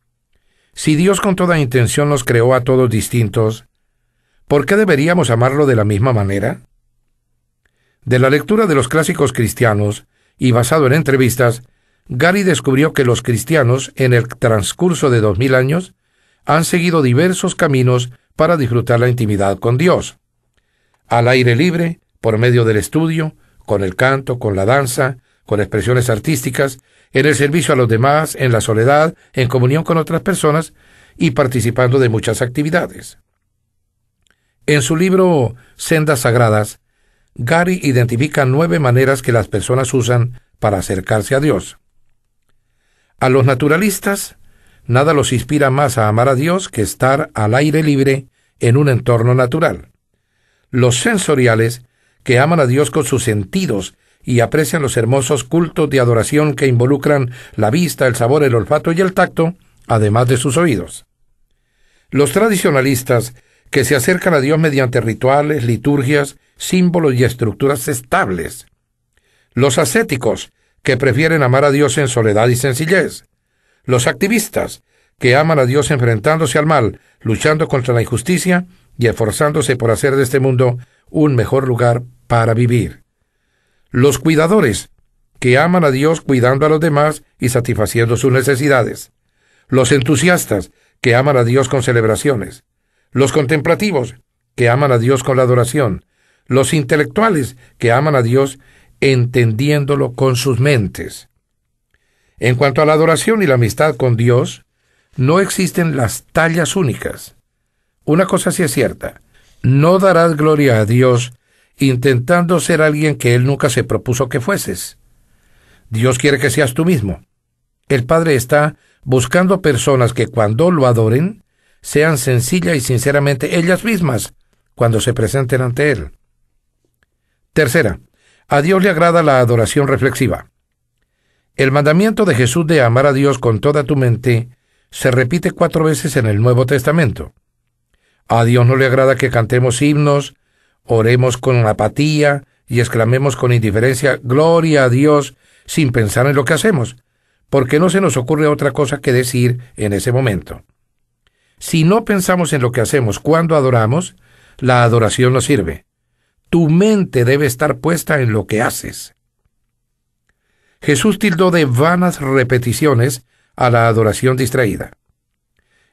si Dios con toda intención nos creó a todos distintos, ¿por qué deberíamos amarlo de la misma manera? De la lectura de los clásicos cristianos y basado en entrevistas, Gary descubrió que los cristianos, en el transcurso de 2000 años, han seguido diversos caminos para disfrutar la intimidad con Dios. Al aire libre, por medio del estudio, con el canto, con la danza, con expresiones artísticas, en el servicio a los demás, en la soledad, en comunión con otras personas y participando de muchas actividades. En su libro Sendas Sagradas, Gary identifica 9 maneras que las personas usan para acercarse a Dios. A los naturalistas, nada los inspira más a amar a Dios que estar al aire libre en un entorno natural. Los sensoriales, que aman a Dios con sus sentidos y aprecian los hermosos cultos de adoración que involucran la vista, el sabor, el olfato y el tacto, además de sus oídos. Los tradicionalistas, que se acercan a Dios mediante rituales, liturgias, símbolos y estructuras estables. Los ascéticos, que prefieren amar a Dios en soledad y sencillez. Los activistas, que aman a Dios enfrentándose al mal, luchando contra la injusticia y esforzándose por hacer de este mundo un mejor lugar para vivir. Los cuidadores, que aman a Dios cuidando a los demás y satisfaciendo sus necesidades. Los entusiastas, que aman a Dios con celebraciones. Los contemplativos, que aman a Dios con la adoración. Los intelectuales, que aman a Dios entendiéndolo con sus mentes. En cuanto a la adoración y la amistad con Dios, no existen las tallas únicas. Una cosa sí es cierta: no darás gloria a Dios intentando ser alguien que Él nunca se propuso que fueses. Dios quiere que seas tú mismo. El Padre está buscando personas que cuando lo adoren, sean sencillas y sinceramente ellas mismas cuando se presenten ante Él. Tercera, a Dios le agrada la adoración reflexiva. El mandamiento de Jesús de amar a Dios con toda tu mente se repite 4 veces en el Nuevo Testamento. A Dios no le agrada que cantemos himnos, oremos con apatía y exclamemos con indiferencia «Gloria a Dios» sin pensar en lo que hacemos, porque no se nos ocurre otra cosa que decir en ese momento. Si no pensamos en lo que hacemos cuando adoramos, la adoración no sirve. Tu mente debe estar puesta en lo que haces. Jesús tildó de vanas repeticiones a la adoración distraída.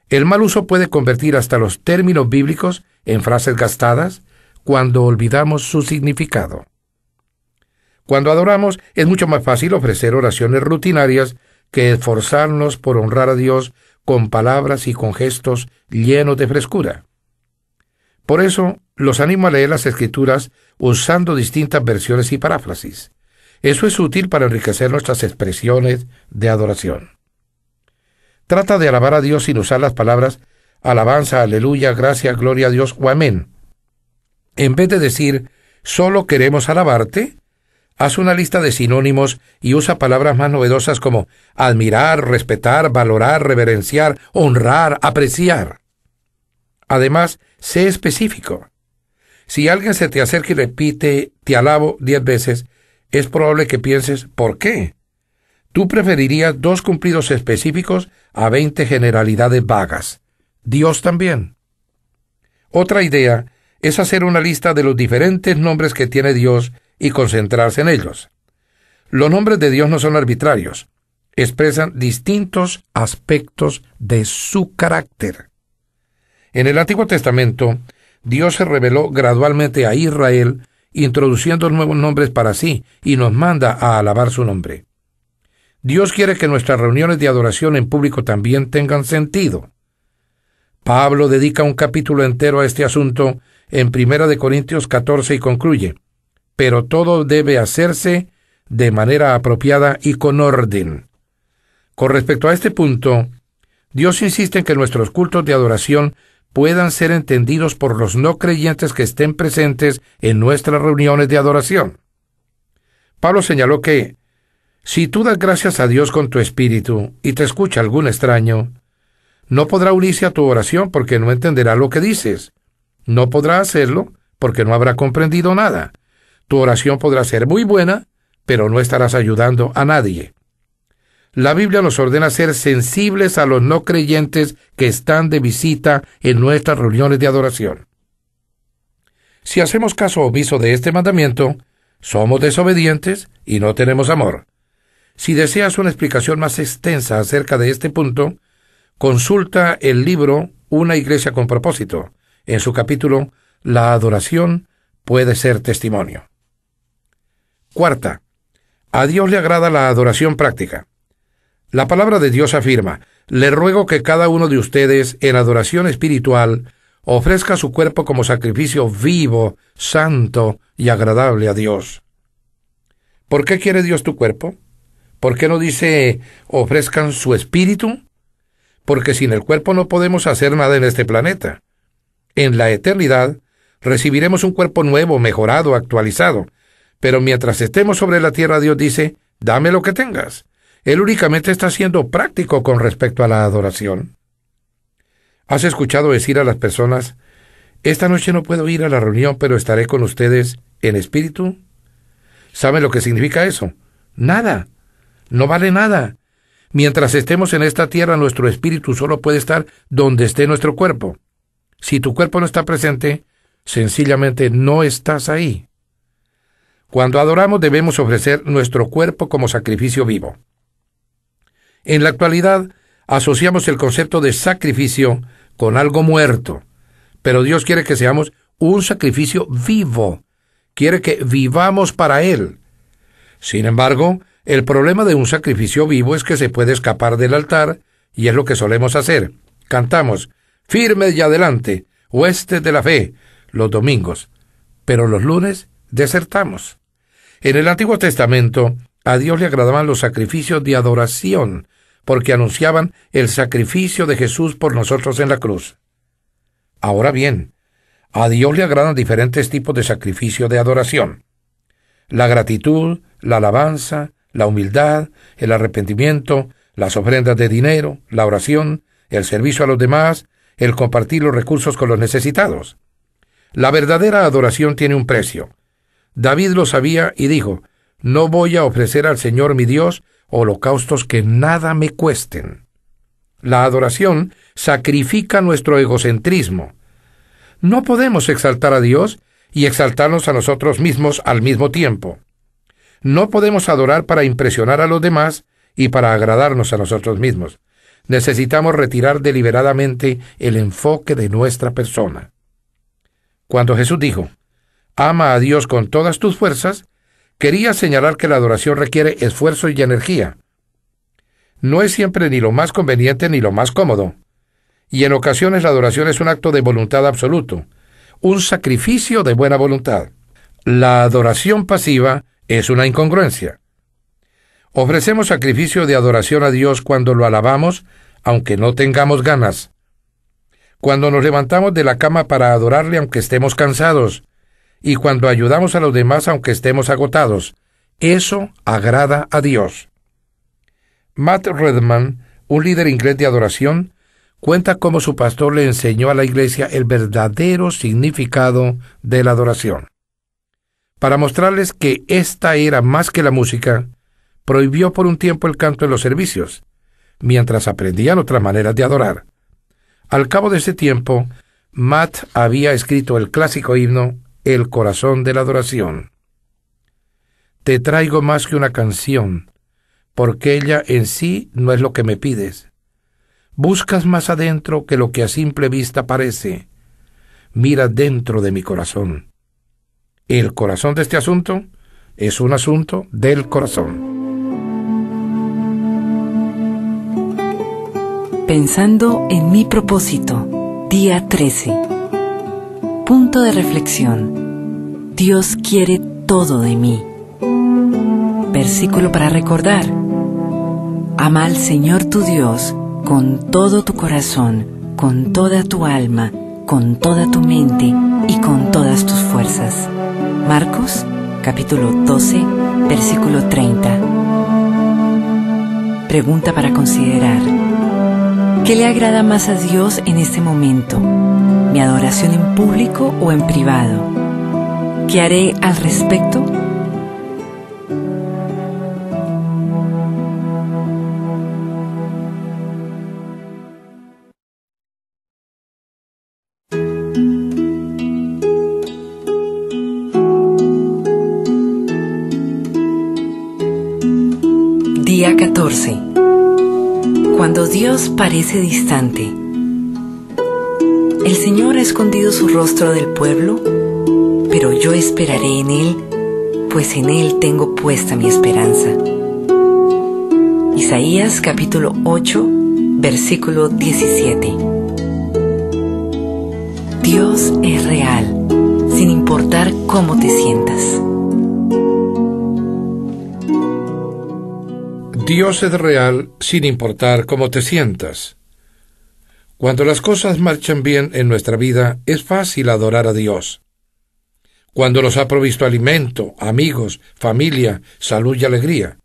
El mal uso puede convertir hasta los términos bíblicos en frases gastadas cuando olvidamos su significado. Cuando adoramos, es mucho más fácil ofrecer oraciones rutinarias que esforzarnos por honrar a Dios con palabras y con gestos llenos de frescura. Por eso, los animo a leer las Escrituras usando distintas versiones y paráfrasis. Eso es útil para enriquecer nuestras expresiones de adoración. Trata de alabar a Dios sin usar las palabras alabanza, aleluya, gracia, gloria a Dios o amén. En vez de decir solo queremos alabarte, haz una lista de sinónimos y usa palabras más novedosas como admirar, respetar, valorar, reverenciar, honrar, apreciar. Además, sé específico. Si alguien se te acerca y repite te alabo 10 veces, es probable que pienses ¿por qué? Tú preferirías 2 cumplidos específicos a 20 generalidades vagas. Dios también. Otra idea es hacer una lista de los diferentes nombres que tiene Dios y concentrarse en ellos. Los nombres de Dios no son arbitrarios, expresan distintos aspectos de su carácter. En el Antiguo Testamento, Dios se reveló gradualmente a Israel, introduciendo nuevos nombres para sí, y nos manda a alabar su nombre. Dios quiere que nuestras reuniones de adoración en público también tengan sentido. Pablo dedica un capítulo entero a este asunto en 1 Corintios 14 y concluye: pero todo debe hacerse de manera apropiada y con orden. Con respecto a este punto, Dios insiste en que nuestros cultos de adoración puedan ser entendidos por los no creyentes que estén presentes en nuestras reuniones de adoración. Pablo señaló que, si tú das gracias a Dios con tu espíritu y te escucha algún extraño, no podrá unirse a tu oración porque no entenderá lo que dices. No podrá hacerlo porque no habrá comprendido nada. Tu oración podrá ser muy buena, pero no estarás ayudando a nadie. La Biblia nos ordena ser sensibles a los no creyentes que están de visita en nuestras reuniones de adoración. Si hacemos caso omiso de este mandamiento, somos desobedientes y no tenemos amor. Si deseas una explicación más extensa acerca de este punto, consulta el libro Una iglesia con propósito, en su capítulo La adoración puede ser testimonio. Cuarta, a Dios le agrada la adoración práctica. La palabra de Dios afirma: le ruego que cada uno de ustedes, en adoración espiritual, ofrezca su cuerpo como sacrificio vivo, santo y agradable a Dios. ¿Por qué quiere Dios tu cuerpo? ¿Por qué no dice ofrezcan su espíritu? Porque sin el cuerpo no podemos hacer nada en este planeta. En la eternidad recibiremos un cuerpo nuevo, mejorado, actualizado. Pero mientras estemos sobre la tierra, Dios dice: dame lo que tengas. Él únicamente está siendo práctico con respecto a la adoración. ¿Has escuchado decir a las personas: esta noche no puedo ir a la reunión, pero estaré con ustedes en espíritu? ¿Saben lo que significa eso? Nada. No vale nada. Mientras estemos en esta tierra, nuestro espíritu solo puede estar donde esté nuestro cuerpo. Si tu cuerpo no está presente, sencillamente no estás ahí. Cuando adoramos debemos ofrecer nuestro cuerpo como sacrificio vivo. En la actualidad asociamos el concepto de sacrificio con algo muerto, pero Dios quiere que seamos un sacrificio vivo. Quiere que vivamos para Él. Sin embargo, el problema de un sacrificio vivo es que se puede escapar del altar, y es lo que solemos hacer. Cantamos firmes y adelante, huestes de la fe, los domingos, pero los lunes desertamos. En el Antiguo Testamento, a Dios le agradaban los sacrificios de adoración, porque anunciaban el sacrificio de Jesús por nosotros en la cruz. Ahora bien, a Dios le agradan diferentes tipos de sacrificio de adoración: la gratitud, la alabanza, la humildad, el arrepentimiento, las ofrendas de dinero, la oración, el servicio a los demás, el compartir los recursos con los necesitados. La verdadera adoración tiene un precio. David lo sabía y dijo: no voy a ofrecer al Señor mi Dios holocaustos que nada me cuesten. La adoración sacrifica nuestro egocentrismo. No podemos exaltar a Dios y exaltarnos a nosotros mismos al mismo tiempo. No podemos adorar para impresionar a los demás y para agradarnos a nosotros mismos. Necesitamos retirar deliberadamente el enfoque de nuestra persona. Cuando Jesús dijo: ama a Dios con todas tus fuerzas, quería señalar que la adoración requiere esfuerzo y energía. No es siempre ni lo más conveniente ni lo más cómodo. Y en ocasiones la adoración es un acto de voluntad absoluto, un sacrificio de buena voluntad. La adoración pasiva es una incongruencia. Ofrecemos sacrificio de adoración a Dios cuando lo alabamos, aunque no tengamos ganas. Cuando nos levantamos de la cama para adorarle aunque estemos cansados, y cuando ayudamos a los demás aunque estemos agotados. Eso agrada a Dios. Matt Redman, un líder inglés de adoración, cuenta cómo su pastor le enseñó a la iglesia el verdadero significado de la adoración. Para mostrarles que esta era más que la música, prohibió por un tiempo el canto en los servicios, mientras aprendían otras maneras de adorar. Al cabo de ese tiempo, Matt había escrito el clásico himno El corazón de la adoración. te traigo más que una canción, porque ella en sí no es lo que me pides. Buscas más adentro que lo que a simple vista parece. Mira dentro de mi corazón. El corazón de este asunto es un asunto del corazón. Pensando en mi propósito, día 13. Punto de reflexión. Dios quiere todo de mí. Versículo para recordar. Ama al Señor tu Dios con todo tu corazón, con toda tu alma, con toda tu mente y con todas tus fuerzas. Marcos, capítulo 12, versículo 30. Pregunta para considerar. ¿Qué le agrada más a Dios en este momento? ¿Mi adoración en público o en privado? ¿Qué haré al respecto? Día 14. Cuando Dios parece distante. El Señor ha escondido su rostro del pueblo, pero yo esperaré en Él, pues en Él tengo puesta mi esperanza. Isaías capítulo 8, versículo 17. Dios es real, sin importar cómo te sientas. Dios es real sin importar cómo te sientas. Cuando las cosas marchan bien en nuestra vida, es fácil adorar a Dios. Cuando nos ha provisto alimento, amigos, familia, salud y alegría.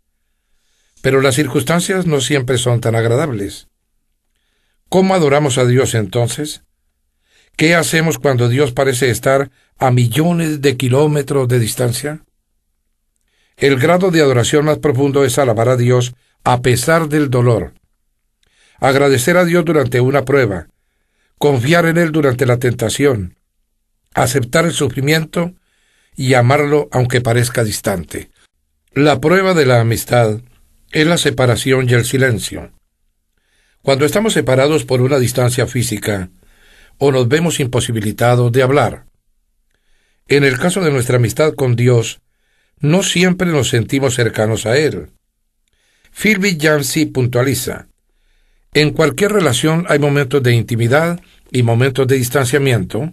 Pero las circunstancias no siempre son tan agradables. ¿Cómo adoramos a Dios entonces? ¿Qué hacemos cuando Dios parece estar a millones de kilómetros de distancia? El grado de adoración más profundo es alabar a Dios a pesar del dolor, agradecer a Dios durante una prueba, confiar en Él durante la tentación, aceptar el sufrimiento y amarlo aunque parezca distante. La prueba de la amistad es la separación y el silencio. Cuando estamos separados por una distancia física, o nos vemos imposibilitados de hablar. En el caso de nuestra amistad con Dios, no siempre nos sentimos cercanos a Él. Philby Yancey puntualiza: en cualquier relación hay momentos de intimidad y momentos de distanciamiento,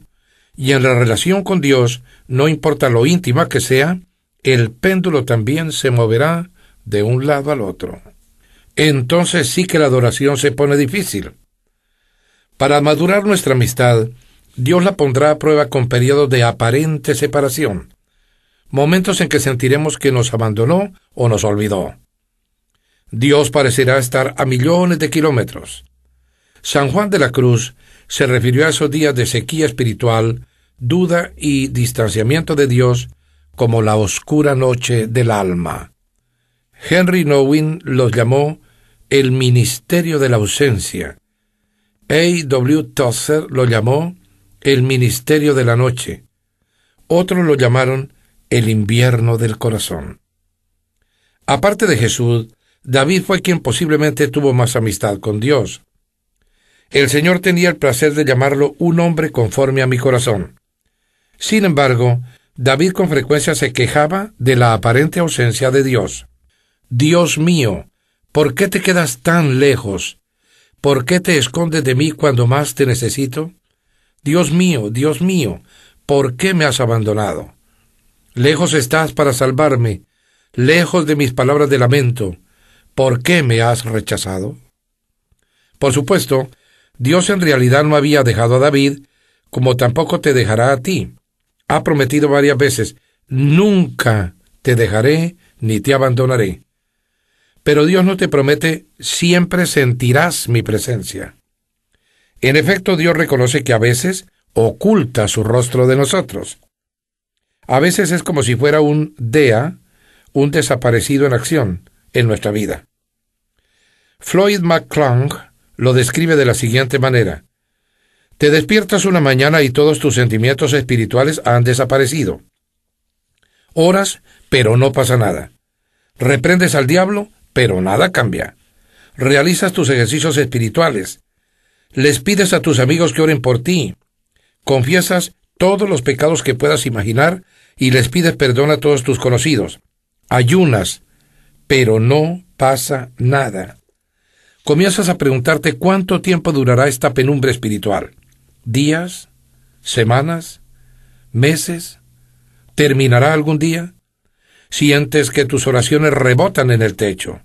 y en la relación con Dios, no importa lo íntima que sea, el péndulo también se moverá de un lado al otro. Entonces sí que la adoración se pone difícil. Para madurar nuestra amistad, Dios la pondrá a prueba con periodos de aparente separación, momentos en que sentiremos que nos abandonó o nos olvidó. Dios parecerá estar a millones de kilómetros. San Juan de la Cruz se refirió a esos días de sequía espiritual, duda y distanciamiento de Dios como la oscura noche del alma. Henry Nouwen los llamó el ministerio de la ausencia. A. W. Tozer lo llamó el ministerio de la noche. Otros lo llamaron el invierno del corazón. Aparte de Jesús, David fue quien posiblemente tuvo más amistad con Dios. El Señor tenía el placer de llamarlo un hombre conforme a mi corazón. Sin embargo, David con frecuencia se quejaba de la aparente ausencia de Dios. Dios mío, ¿por qué te quedas tan lejos? ¿Por qué te escondes de mí cuando más te necesito? Dios mío, ¿por qué me has abandonado? Lejos estás para salvarme, lejos de mis palabras de lamento. ¿Por qué me has rechazado? Por supuesto, Dios en realidad no había dejado a David, como tampoco te dejará a ti. Ha prometido varias veces: nunca te dejaré ni te abandonaré. Pero Dios no te promete: siempre sentirás mi presencia. En efecto, Dios reconoce que a veces oculta su rostro de nosotros. A veces es como si fuera un DEA, un desaparecido en acción, en nuestra vida. Floyd McClung lo describe de la siguiente manera: te despiertas una mañana y todos tus sentimientos espirituales han desaparecido. Oras, pero no pasa nada. Reprendes al diablo, pero nada cambia. Realizas tus ejercicios espirituales. Les pides a tus amigos que oren por ti. Confiesas todos los pecados que puedas imaginar y les pides perdón a todos tus conocidos. Ayunas, pero no pasa nada. Comienzas a preguntarte cuánto tiempo durará esta penumbra espiritual. ¿Días? ¿Semanas? ¿Meses? ¿Terminará algún día? Sientes que tus oraciones rebotan en el techo.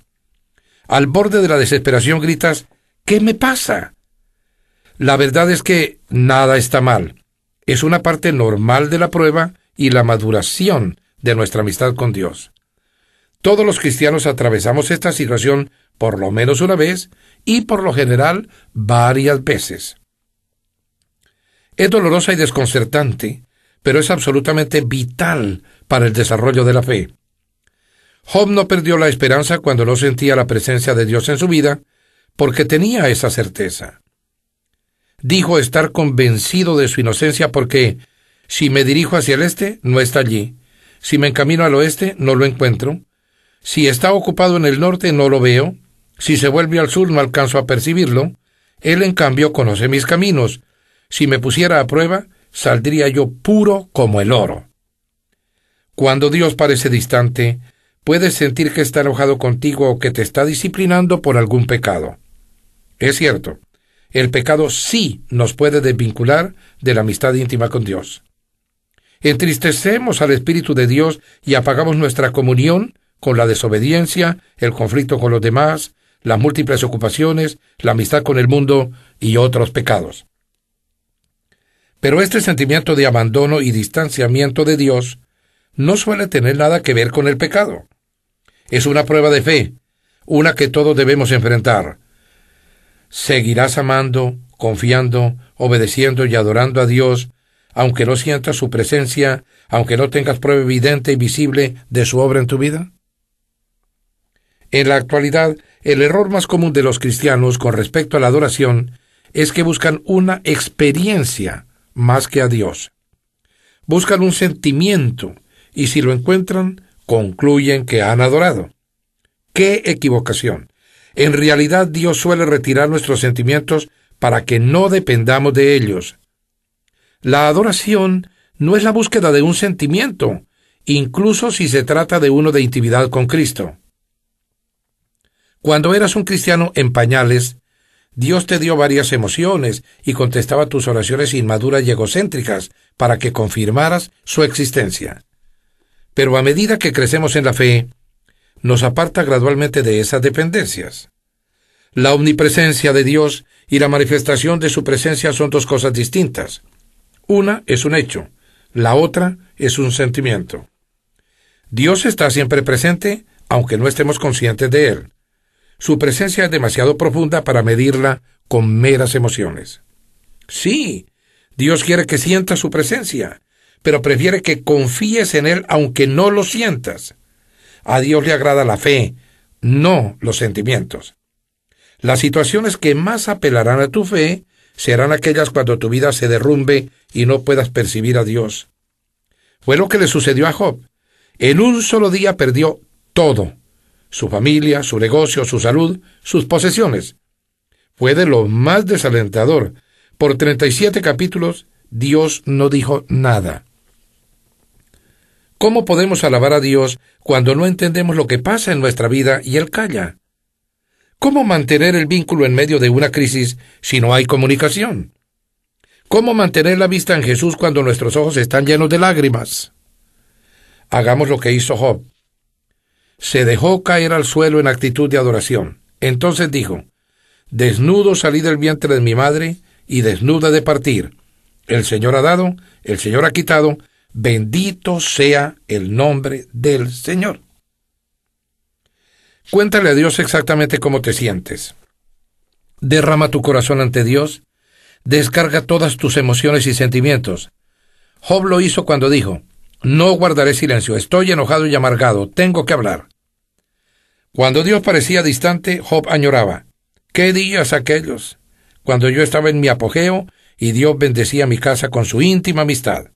Al borde de la desesperación gritas, ¿qué me pasa? La verdad es que nada está mal. Es una parte normal de la prueba y la maduración de nuestra amistad con Dios. Todos los cristianos atravesamos esta situación por lo menos una vez y por lo general varias veces. Es dolorosa y desconcertante, pero es absolutamente vital para el desarrollo de la fe. Job no perdió la esperanza cuando no sentía la presencia de Dios en su vida, porque tenía esa certeza. Dijo estar convencido de su inocencia porque, si me dirijo hacia el este, no está allí. Si me encamino al oeste, no lo encuentro. Si está ocupado en el norte, no lo veo. Si se vuelve al sur, no alcanzo a percibirlo. Él, en cambio, conoce mis caminos. Si me pusiera a prueba, saldría yo puro como el oro. Cuando Dios parece distante, puedes sentir que está enojado contigo o que te está disciplinando por algún pecado. Es cierto, el pecado sí nos puede desvincular de la amistad íntima con Dios. Entristecemos al Espíritu de Dios y apagamos nuestra comunión con la desobediencia, el conflicto con los demás, las múltiples ocupaciones, la amistad con el mundo y otros pecados. Pero este sentimiento de abandono y distanciamiento de Dios no suele tener nada que ver con el pecado. Es una prueba de fe, una que todos debemos enfrentar. Seguirás amando, confiando, obedeciendo y adorando a Dios, aunque no sientas su presencia, aunque no tengas prueba evidente y visible de su obra en tu vida. En la actualidad, el error más común de los cristianos con respecto a la adoración es que buscan una experiencia más que a Dios. Buscan un sentimiento, y si lo encuentran, concluyen que han adorado. ¡Qué equivocación! En realidad, Dios suele retirar nuestros sentimientos para que no dependamos de ellos. La adoración no es la búsqueda de un sentimiento, incluso si se trata de uno de intimidad con Cristo. Cuando eras un cristiano en pañales, Dios te dio varias emociones y contestaba tus oraciones inmaduras y egocéntricas para que confirmaras su existencia. Pero a medida que crecemos en la fe, nos aparta gradualmente de esas dependencias. La omnipresencia de Dios y la manifestación de su presencia son dos cosas distintas. Una es un hecho, la otra es un sentimiento. Dios está siempre presente, aunque no estemos conscientes de Él. Su presencia es demasiado profunda para medirla con meras emociones. Sí, Dios quiere que sientas su presencia, pero prefiere que confíes en Él aunque no lo sientas. A Dios le agrada la fe, no los sentimientos. Las situaciones que más apelarán a tu fe serán aquellas cuando tu vida se derrumbe y no puedas percibir a Dios. Fue lo que le sucedió a Job. En un solo día perdió todo: su familia, su negocio, su salud, sus posesiones. Fue de lo más desalentador. Por 37 capítulos, Dios no dijo nada. ¿Cómo podemos alabar a Dios cuando no entendemos lo que pasa en nuestra vida y Él calla? ¿Cómo mantener el vínculo en medio de una crisis si no hay comunicación? ¿Cómo mantener la vista en Jesús cuando nuestros ojos están llenos de lágrimas? Hagamos lo que hizo Job. Se dejó caer al suelo en actitud de adoración. Entonces dijo: desnudo salí del vientre de mi madre, y desnuda de partir. El Señor ha dado, el Señor ha quitado, bendito sea el nombre del Señor. Cuéntale a Dios exactamente cómo te sientes. Derrama tu corazón ante Dios, descarga todas tus emociones y sentimientos. Job lo hizo cuando dijo: no guardaré silencio, estoy enojado y amargado, tengo que hablar. Cuando Dios parecía distante, Job añoraba: ¿qué días aquellos? Cuando yo estaba en mi apogeo y Dios bendecía mi casa con su íntima amistad.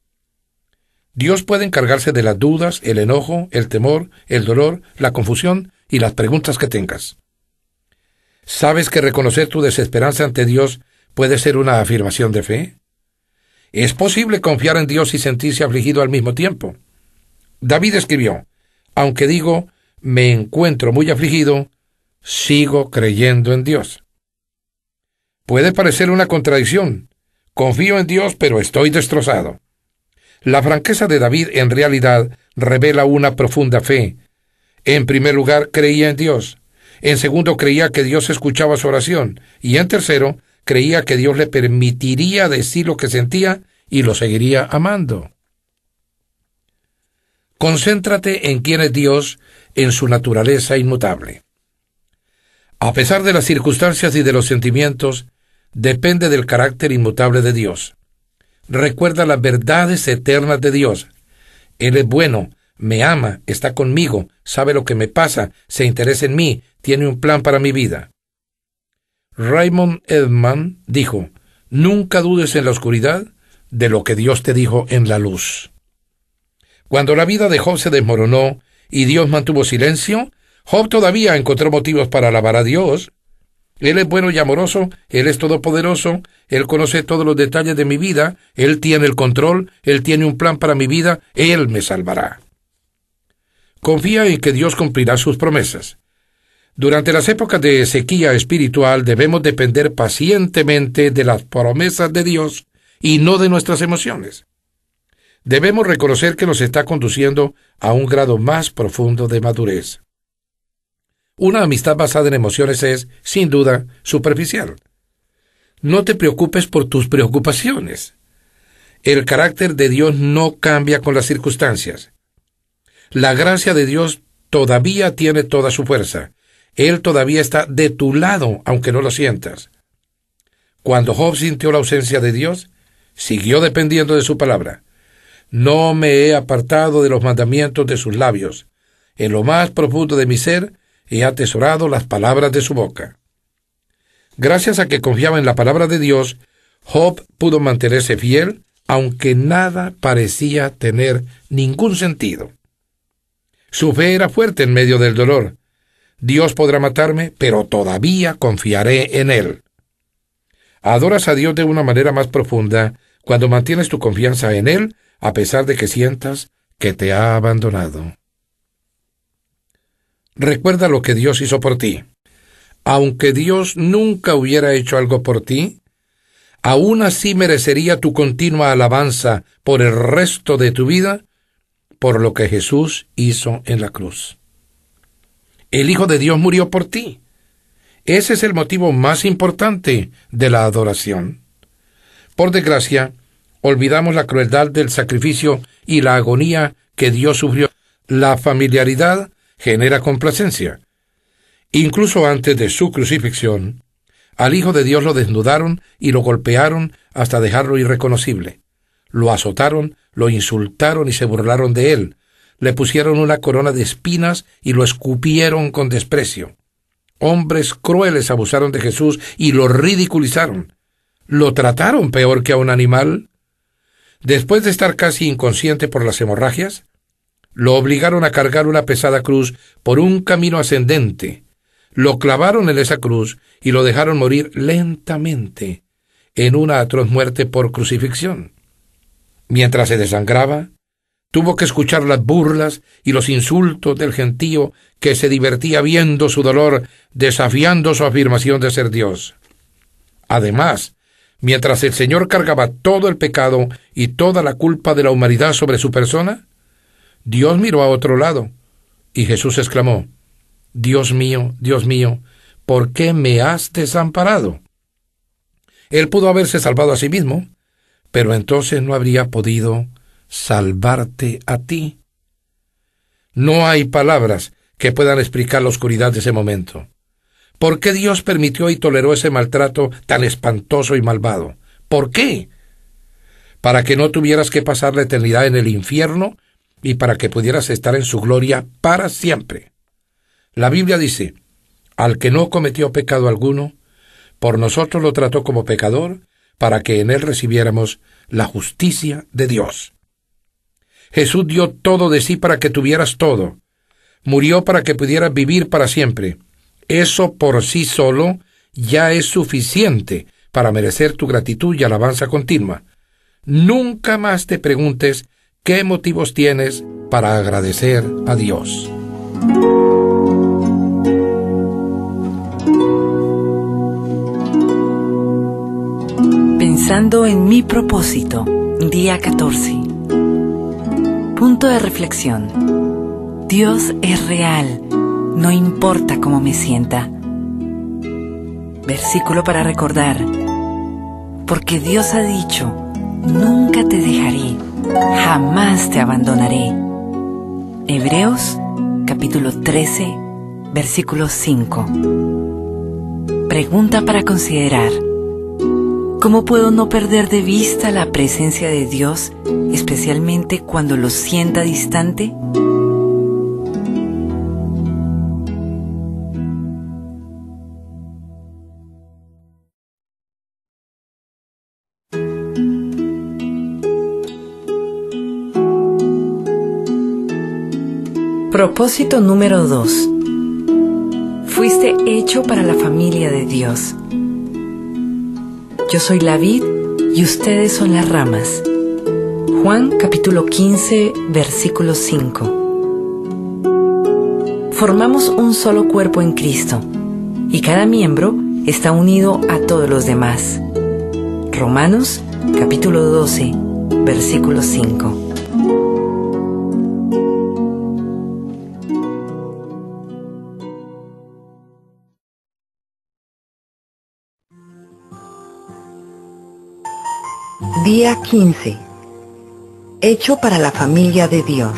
Dios puede encargarse de las dudas, el enojo, el temor, el dolor, la confusión y las preguntas que tengas. ¿Sabes que reconocer tu desesperanza ante Dios puede ser una afirmación de fe? Es posible confiar en Dios y sentirse afligido al mismo tiempo. David escribió: aunque digo, me encuentro muy afligido, sigo creyendo en Dios. Puede parecer una contradicción. Confío en Dios, pero estoy destrozado. La franqueza de David en realidad revela una profunda fe. En primer lugar, creía en Dios. En segundo, creía que Dios escuchaba su oración. Y en tercero, creía que Dios le permitiría decir lo que sentía y lo seguiría amando. Concéntrate en quién es Dios en su naturaleza inmutable. A pesar de las circunstancias y de los sentimientos, depende del carácter inmutable de Dios. Recuerda las verdades eternas de Dios. Él es bueno, me ama, está conmigo, sabe lo que me pasa, se interesa en mí, tiene un plan para mi vida. Raymond Edman dijo: nunca dudes en la oscuridad de lo que Dios te dijo en la luz. Cuando la vida de Job se desmoronó y Dios mantuvo silencio, Job todavía encontró motivos para alabar a Dios. Él es bueno y amoroso, Él es todopoderoso, Él conoce todos los detalles de mi vida, Él tiene el control, Él tiene un plan para mi vida, Él me salvará. Confía en que Dios cumplirá sus promesas. Durante las épocas de sequía espiritual debemos depender pacientemente de las promesas de Dios y no de nuestras emociones. Debemos reconocer que nos está conduciendo a un grado más profundo de madurez. Una amistad basada en emociones es, sin duda, superficial. No te preocupes por tus preocupaciones. El carácter de Dios no cambia con las circunstancias. La gracia de Dios todavía tiene toda su fuerza. Él todavía está de tu lado, aunque no lo sientas. Cuando Job sintió la ausencia de Dios, siguió dependiendo de su palabra. No me he apartado de los mandamientos de sus labios. En lo más profundo de mi ser, he atesorado las palabras de su boca. Gracias a que confiaba en la palabra de Dios, Job pudo mantenerse fiel, aunque nada parecía tener ningún sentido. Su fe era fuerte en medio del dolor. Dios podrá matarme, pero todavía confiaré en Él. Adoras a Dios de una manera más profunda cuando mantienes tu confianza en Él, a pesar de que sientas que te ha abandonado. Recuerda lo que Dios hizo por ti. Aunque Dios nunca hubiera hecho algo por ti, aún así merecería tu continua alabanza por el resto de tu vida, por lo que Jesús hizo en la cruz. El Hijo de Dios murió por ti. Ese es el motivo más importante de la adoración. Por desgracia, olvidamos la crueldad del sacrificio y la agonía que Dios sufrió. La familiaridad genera complacencia. Incluso antes de su crucifixión, al Hijo de Dios lo desnudaron y lo golpearon hasta dejarlo irreconocible. Lo azotaron, lo insultaron y se burlaron de él. Le pusieron una corona de espinas y lo escupieron con desprecio. Hombres crueles abusaron de Jesús y lo ridiculizaron. Lo trataron peor que a un animal. Después de estar casi inconsciente por las hemorragias, lo obligaron a cargar una pesada cruz por un camino ascendente. Lo clavaron en esa cruz y lo dejaron morir lentamente, en una atroz muerte por crucifixión. Mientras se desangraba, tuvo que escuchar las burlas y los insultos del gentío que se divertía viendo su dolor, desafiando su afirmación de ser Dios. Además, mientras el Señor cargaba todo el pecado y toda la culpa de la humanidad sobre su persona, Dios miró a otro lado, y Jesús exclamó: Dios mío, ¿por qué me has desamparado? Él pudo haberse salvado a sí mismo, pero entonces no habría podido salvarte a ti. No hay palabras que puedan explicar la oscuridad de ese momento. ¿Por qué Dios permitió y toleró ese maltrato tan espantoso y malvado? ¿Por qué? Para que no tuvieras que pasar la eternidad en el infierno y para que pudieras estar en su gloria para siempre. La Biblia dice: al que no cometió pecado alguno, por nosotros lo trató como pecador, para que en él recibiéramos la justicia de Dios. Jesús dio todo de sí para que tuvieras todo. Murió para que pudieras vivir para siempre. Eso por sí solo ya es suficiente para merecer tu gratitud y alabanza continua. Nunca más te preguntes qué motivos tienes para agradecer a Dios. Pensando en mi propósito, día 14. Punto de reflexión. Dios es real, no importa cómo me sienta. Versículo para recordar. Porque Dios ha dicho, nunca te dejaré, jamás te abandonaré. Hebreos, capítulo 13, versículo 5. Pregunta para considerar. ¿Cómo puedo no perder de vista la presencia de Dios, especialmente cuando lo sienta distante? Propósito número 2. Fuiste hecho para la familia de Dios. Yo soy la vid y ustedes son las ramas. Juan capítulo 15, versículo 5. Formamos un solo cuerpo en Cristo, y cada miembro está unido a todos los demás. Romanos capítulo 12, versículo 5. Día 15. Hecho para la familia de Dios.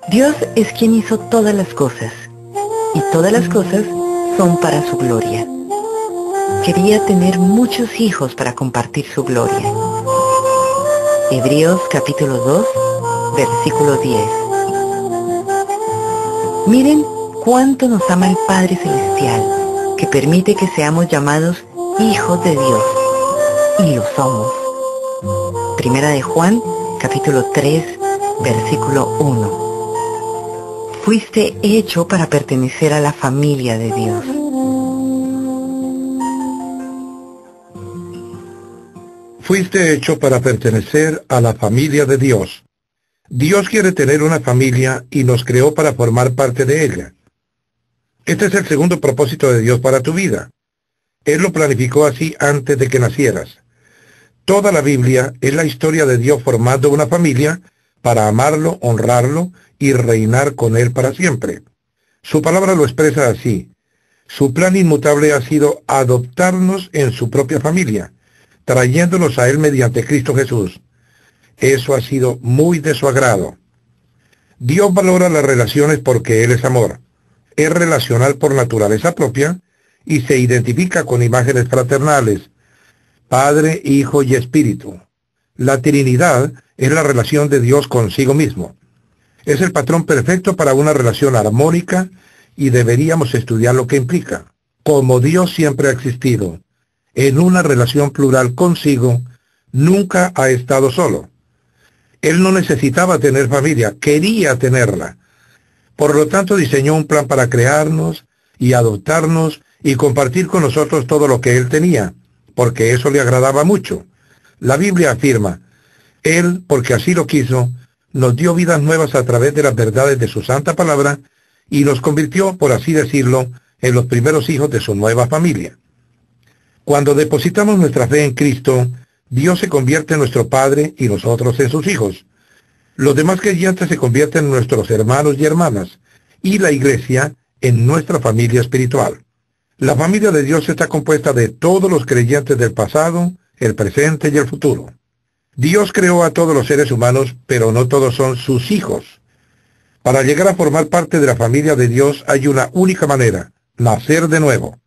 Dios es quien hizo todas las cosas, y todas las cosas son para su gloria. Quería tener muchos hijos para compartir su gloria. Hebreos capítulo 2, versículo 10. Miren cuánto nos ama el Padre Celestial, que permite que seamos llamados hijos de Dios. Y lo somos. Primera de Juan, capítulo 3, versículo 1. Fuiste hecho para pertenecer a la familia de Dios. Fuiste hecho para pertenecer a la familia de Dios. Dios quiere tener una familia y nos creó para formar parte de ella. Este es el segundo propósito de Dios para tu vida. Él lo planificó así antes de que nacieras. Toda la Biblia es la historia de Dios formando una familia para amarlo, honrarlo y reinar con Él para siempre. Su palabra lo expresa así. Su plan inmutable ha sido adoptarnos en su propia familia, trayéndonos a Él mediante Cristo Jesús. Eso ha sido muy de su agrado. Dios valora las relaciones porque Él es amor. Es relacional por naturaleza propia y se identifica con imágenes fraternales, Padre, Hijo y Espíritu. La Trinidad es la relación de Dios consigo mismo. Es el patrón perfecto para una relación armónica y deberíamos estudiar lo que implica. Como Dios siempre ha existido, en una relación plural consigo, nunca ha estado solo. Él no necesitaba tener familia, quería tenerla. Por lo tanto, diseñó un plan para crearnos y adoptarnos y compartir con nosotros todo lo que Él tenía, porque eso le agradaba mucho. La Biblia afirma, Él, porque así lo quiso, nos dio vidas nuevas a través de las verdades de su santa palabra y nos convirtió, por así decirlo, en los primeros hijos de su nueva familia. Cuando depositamos nuestra fe en Cristo, Dios se convierte en nuestro Padre y nosotros en sus hijos. Los demás creyentes se convierten en nuestros hermanos y hermanas, y la Iglesia en nuestra familia espiritual. La familia de Dios está compuesta de todos los creyentes del pasado, el presente y el futuro. Dios creó a todos los seres humanos, pero no todos son sus hijos. Para llegar a formar parte de la familia de Dios hay una única manera, nacer de nuevo.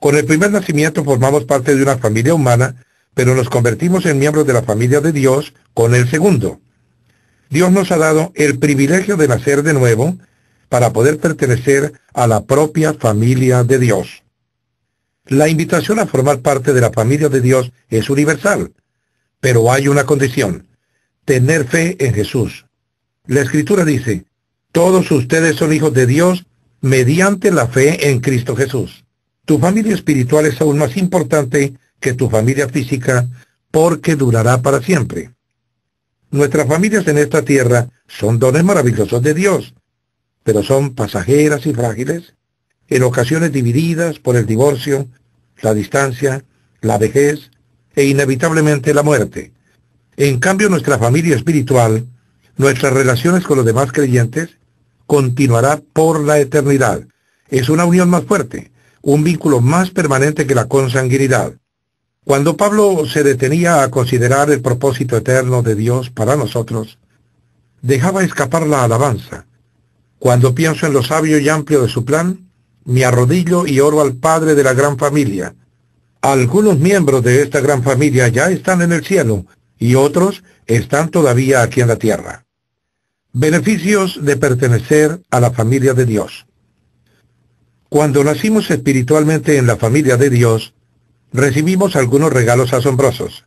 Con el primer nacimiento formamos parte de una familia humana, pero nos convertimos en miembros de la familia de Dios con el segundo. Dios nos ha dado el privilegio de nacer de nuevo, para poder pertenecer a la propia familia de Dios. La invitación a formar parte de la familia de Dios es universal, pero hay una condición. tener fe en Jesús. La Escritura dice, todos ustedes son hijos de Dios mediante la fe en Cristo Jesús. Tu familia espiritual es aún más importante que tu familia física porque durará para siempre. Nuestras familias en esta tierra son dones maravillosos de Dios, pero son pasajeras y frágiles, en ocasiones divididas por el divorcio, la distancia, la vejez e inevitablemente la muerte. En cambio, nuestra familia espiritual, nuestras relaciones con los demás creyentes, continuará por la eternidad. Es una unión más fuerte, un vínculo más permanente que la consanguinidad. Cuando Pablo se detenía a considerar el propósito eterno de Dios para nosotros, dejaba escapar la alabanza. Cuando pienso en lo sabio y amplio de su plan, me arrodillo y oro al Padre de la gran familia. Algunos miembros de esta gran familia ya están en el cielo y otros están todavía aquí en la tierra. Beneficios de pertenecer a la familia de Dios. Cuando nacimos espiritualmente en la familia de Dios, recibimos algunos regalos asombrosos.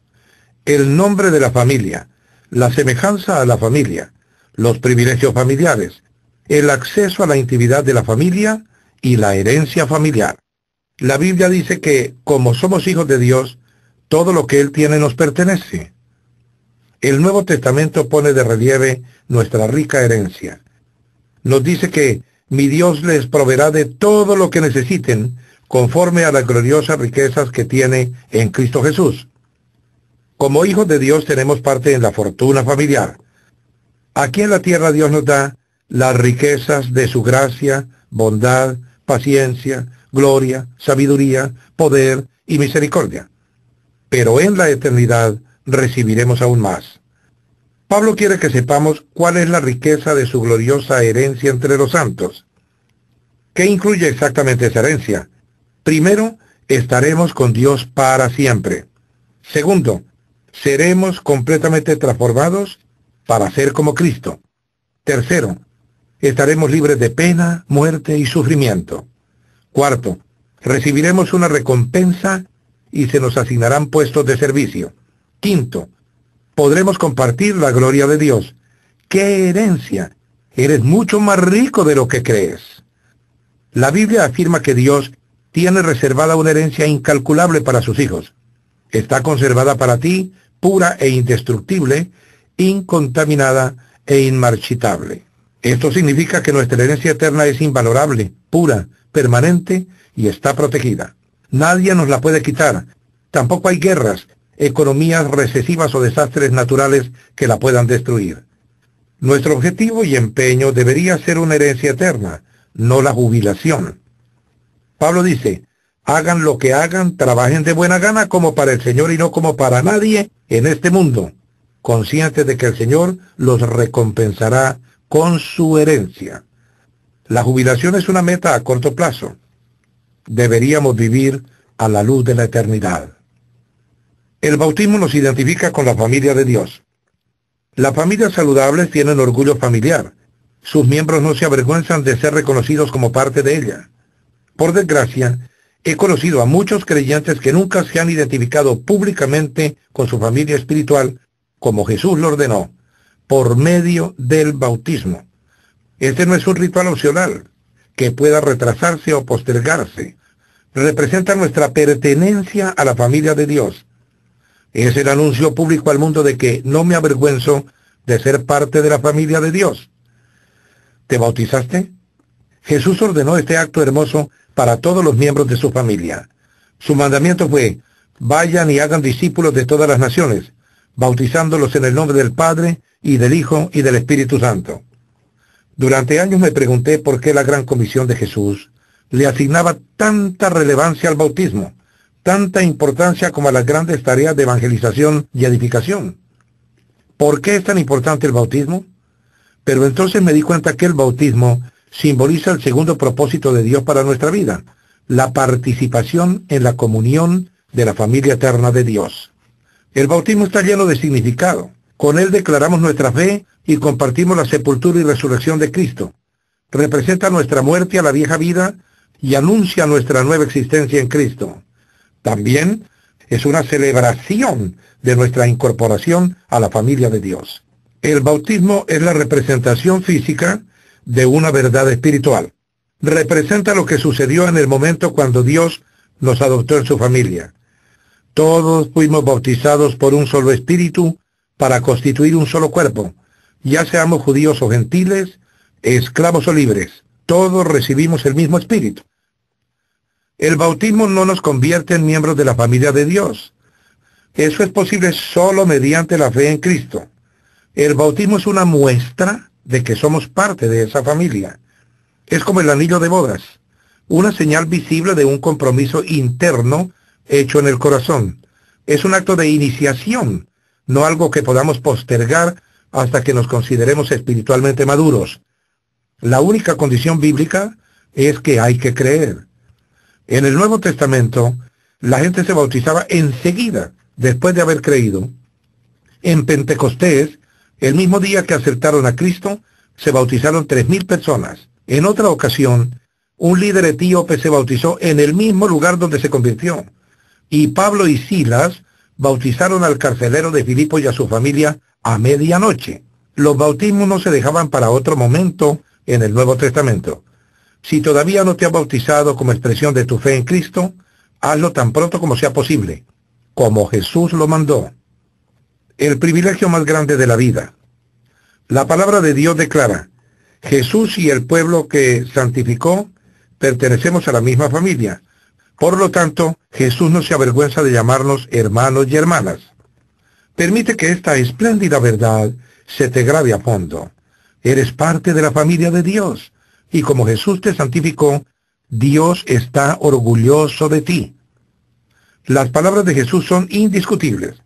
El nombre de la familia, la semejanza a la familia, los privilegios familiares, el acceso a la intimidad de la familia y la herencia familiar. La Biblia dice que, como somos hijos de Dios, todo lo que Él tiene nos pertenece. El Nuevo Testamento pone de relieve nuestra rica herencia. Nos dice que mi Dios les proveerá de todo lo que necesiten, conforme a las gloriosas riquezas que tiene en Cristo Jesús. Como hijos de Dios tenemos parte en la fortuna familiar. Aquí en la tierra Dios nos da las riquezas de su gracia, bondad, paciencia, gloria, sabiduría, poder y misericordia. Pero en la eternidad recibiremos aún más. Pablo quiere que sepamos cuál es la riqueza de su gloriosa herencia entre los santos. ¿Qué incluye exactamente esa herencia? Primero, estaremos con Dios para siempre. Segundo, seremos completamente transformados para ser como Cristo. Tercero, estaremos libres de pena, muerte y sufrimiento. Cuarto, recibiremos una recompensa y se nos asignarán puestos de servicio. Quinto, podremos compartir la gloria de Dios. ¡Qué herencia! Eres mucho más rico de lo que crees. La Biblia afirma que Dios tiene reservada una herencia incalculable para sus hijos. Está conservada para ti, pura e indestructible, incontaminada e inmarchitable. Esto significa que nuestra herencia eterna es invalorable, pura, permanente y está protegida. Nadie nos la puede quitar. Tampoco hay guerras, economías recesivas o desastres naturales que la puedan destruir. Nuestro objetivo y empeño debería ser una herencia eterna, no la jubilación. Pablo dice, hagan lo que hagan, trabajen de buena gana como para el Señor y no como para nadie en este mundo, conscientes de que el Señor los recompensará con su herencia. La jubilación es una meta a corto plazo. Deberíamos vivir a la luz de la eternidad. El bautismo nos identifica con la familia de Dios. Las familias saludables tienen orgullo familiar. Sus miembros no se avergüenzan de ser reconocidos como parte de ella. Por desgracia, he conocido a muchos creyentes que nunca se han identificado públicamente con su familia espiritual como Jesús lo ordenó, por medio del bautismo. Este no es un ritual opcional, que pueda retrasarse o postergarse. Representa nuestra pertenencia a la familia de Dios. Es el anuncio público al mundo de que no me avergüenzo de ser parte de la familia de Dios. ¿Te bautizaste? Jesús ordenó este acto hermoso para todos los miembros de su familia. Su mandamiento fue, vayan y hagan discípulos de todas las naciones, bautizándolos en el nombre del Padre, y del Hijo, y del Espíritu Santo. Durante años me pregunté por qué la gran comisión de Jesús le asignaba tanta relevancia al bautismo, tanta importancia como a las grandes tareas de evangelización y edificación. ¿Por qué es tan importante el bautismo? Pero entonces me di cuenta que el bautismo simboliza el segundo propósito de Dios para nuestra vida, la participación en la comunión de la familia eterna de Dios. El bautismo está lleno de significado. Con él declaramos nuestra fe y compartimos la sepultura y resurrección de Cristo. Representa nuestra muerte a la vieja vida y anuncia nuestra nueva existencia en Cristo. También es una celebración de nuestra incorporación a la familia de Dios. El bautismo es la representación física de una verdad espiritual. Representa lo que sucedió en el momento cuando Dios nos adoptó en su familia. Todos fuimos bautizados por un solo espíritu para constituir un solo cuerpo, ya seamos judíos o gentiles, esclavos o libres. Todos recibimos el mismo espíritu. El bautismo no nos convierte en miembros de la familia de Dios. Eso es posible solo mediante la fe en Cristo. El bautismo es una muestra de que somos parte de esa familia. Es como el anillo de bodas, una señal visible de un compromiso interno hecho en el corazón. Es un acto de iniciación, no algo que podamos postergar hasta que nos consideremos espiritualmente maduros. La única condición bíblica es que hay que creer. En el Nuevo Testamento, la gente se bautizaba enseguida, después de haber creído. En Pentecostés, el mismo día que aceptaron a Cristo, se bautizaron 3,000 personas. En otra ocasión, un líder etíope se bautizó en el mismo lugar donde se convirtió. Y Pablo y Silas bautizaron al carcelero de Filipo y a su familia a medianoche. Los bautismos no se dejaban para otro momento en el Nuevo Testamento. Si todavía no te has bautizado como expresión de tu fe en Cristo, hazlo tan pronto como sea posible, como Jesús lo mandó. El privilegio más grande de la vida. La palabra de Dios declara: Jesús y el pueblo que santificó pertenecemos a la misma familia. Por lo tanto, Jesús no se avergüenza de llamarnos hermanos y hermanas. Permite que esta espléndida verdad se te grabe a fondo. Eres parte de la familia de Dios, y como Jesús te santificó, Dios está orgulloso de ti. Las palabras de Jesús son indiscutibles.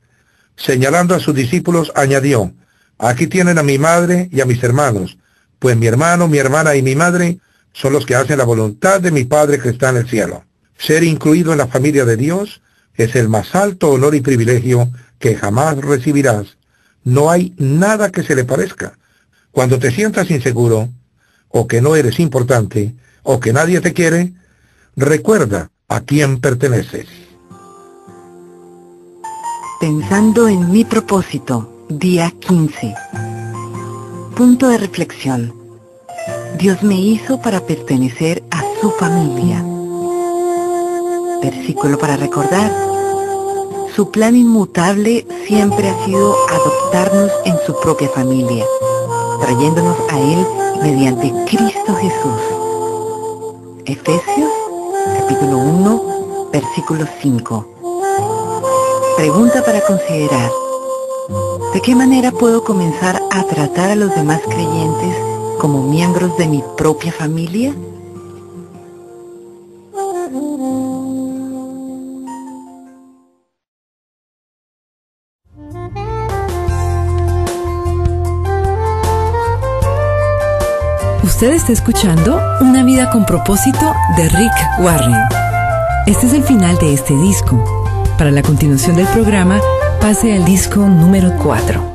Señalando a sus discípulos, añadió: aquí tienen a mi madre y a mis hermanos, pues mi hermano, mi hermana y mi madre son los que hacen la voluntad de mi Padre que está en el cielo. Ser incluido en la familia de Dios es el más alto honor y privilegio que jamás recibirás. No hay nada que se le parezca. Cuando te sientas inseguro, o que no eres importante, o que nadie te quiere, recuerda a quién perteneces. Pensando en mi propósito, día 15. Punto de reflexión. Dios me hizo para pertenecer a su familia. Versículo para recordar. Su plan inmutable siempre ha sido adoptarnos en su propia familia, trayéndonos a Él mediante Cristo Jesús. Efesios, capítulo 1, versículo 5. Pregunta para considerar. ¿De qué manera puedo comenzar a tratar a los demás creyentes como miembros de mi propia familia? Usted está escuchando Una vida con propósito de Rick Warren. Este es el final de este disco. Para la continuación del programa, pase al disco número 4.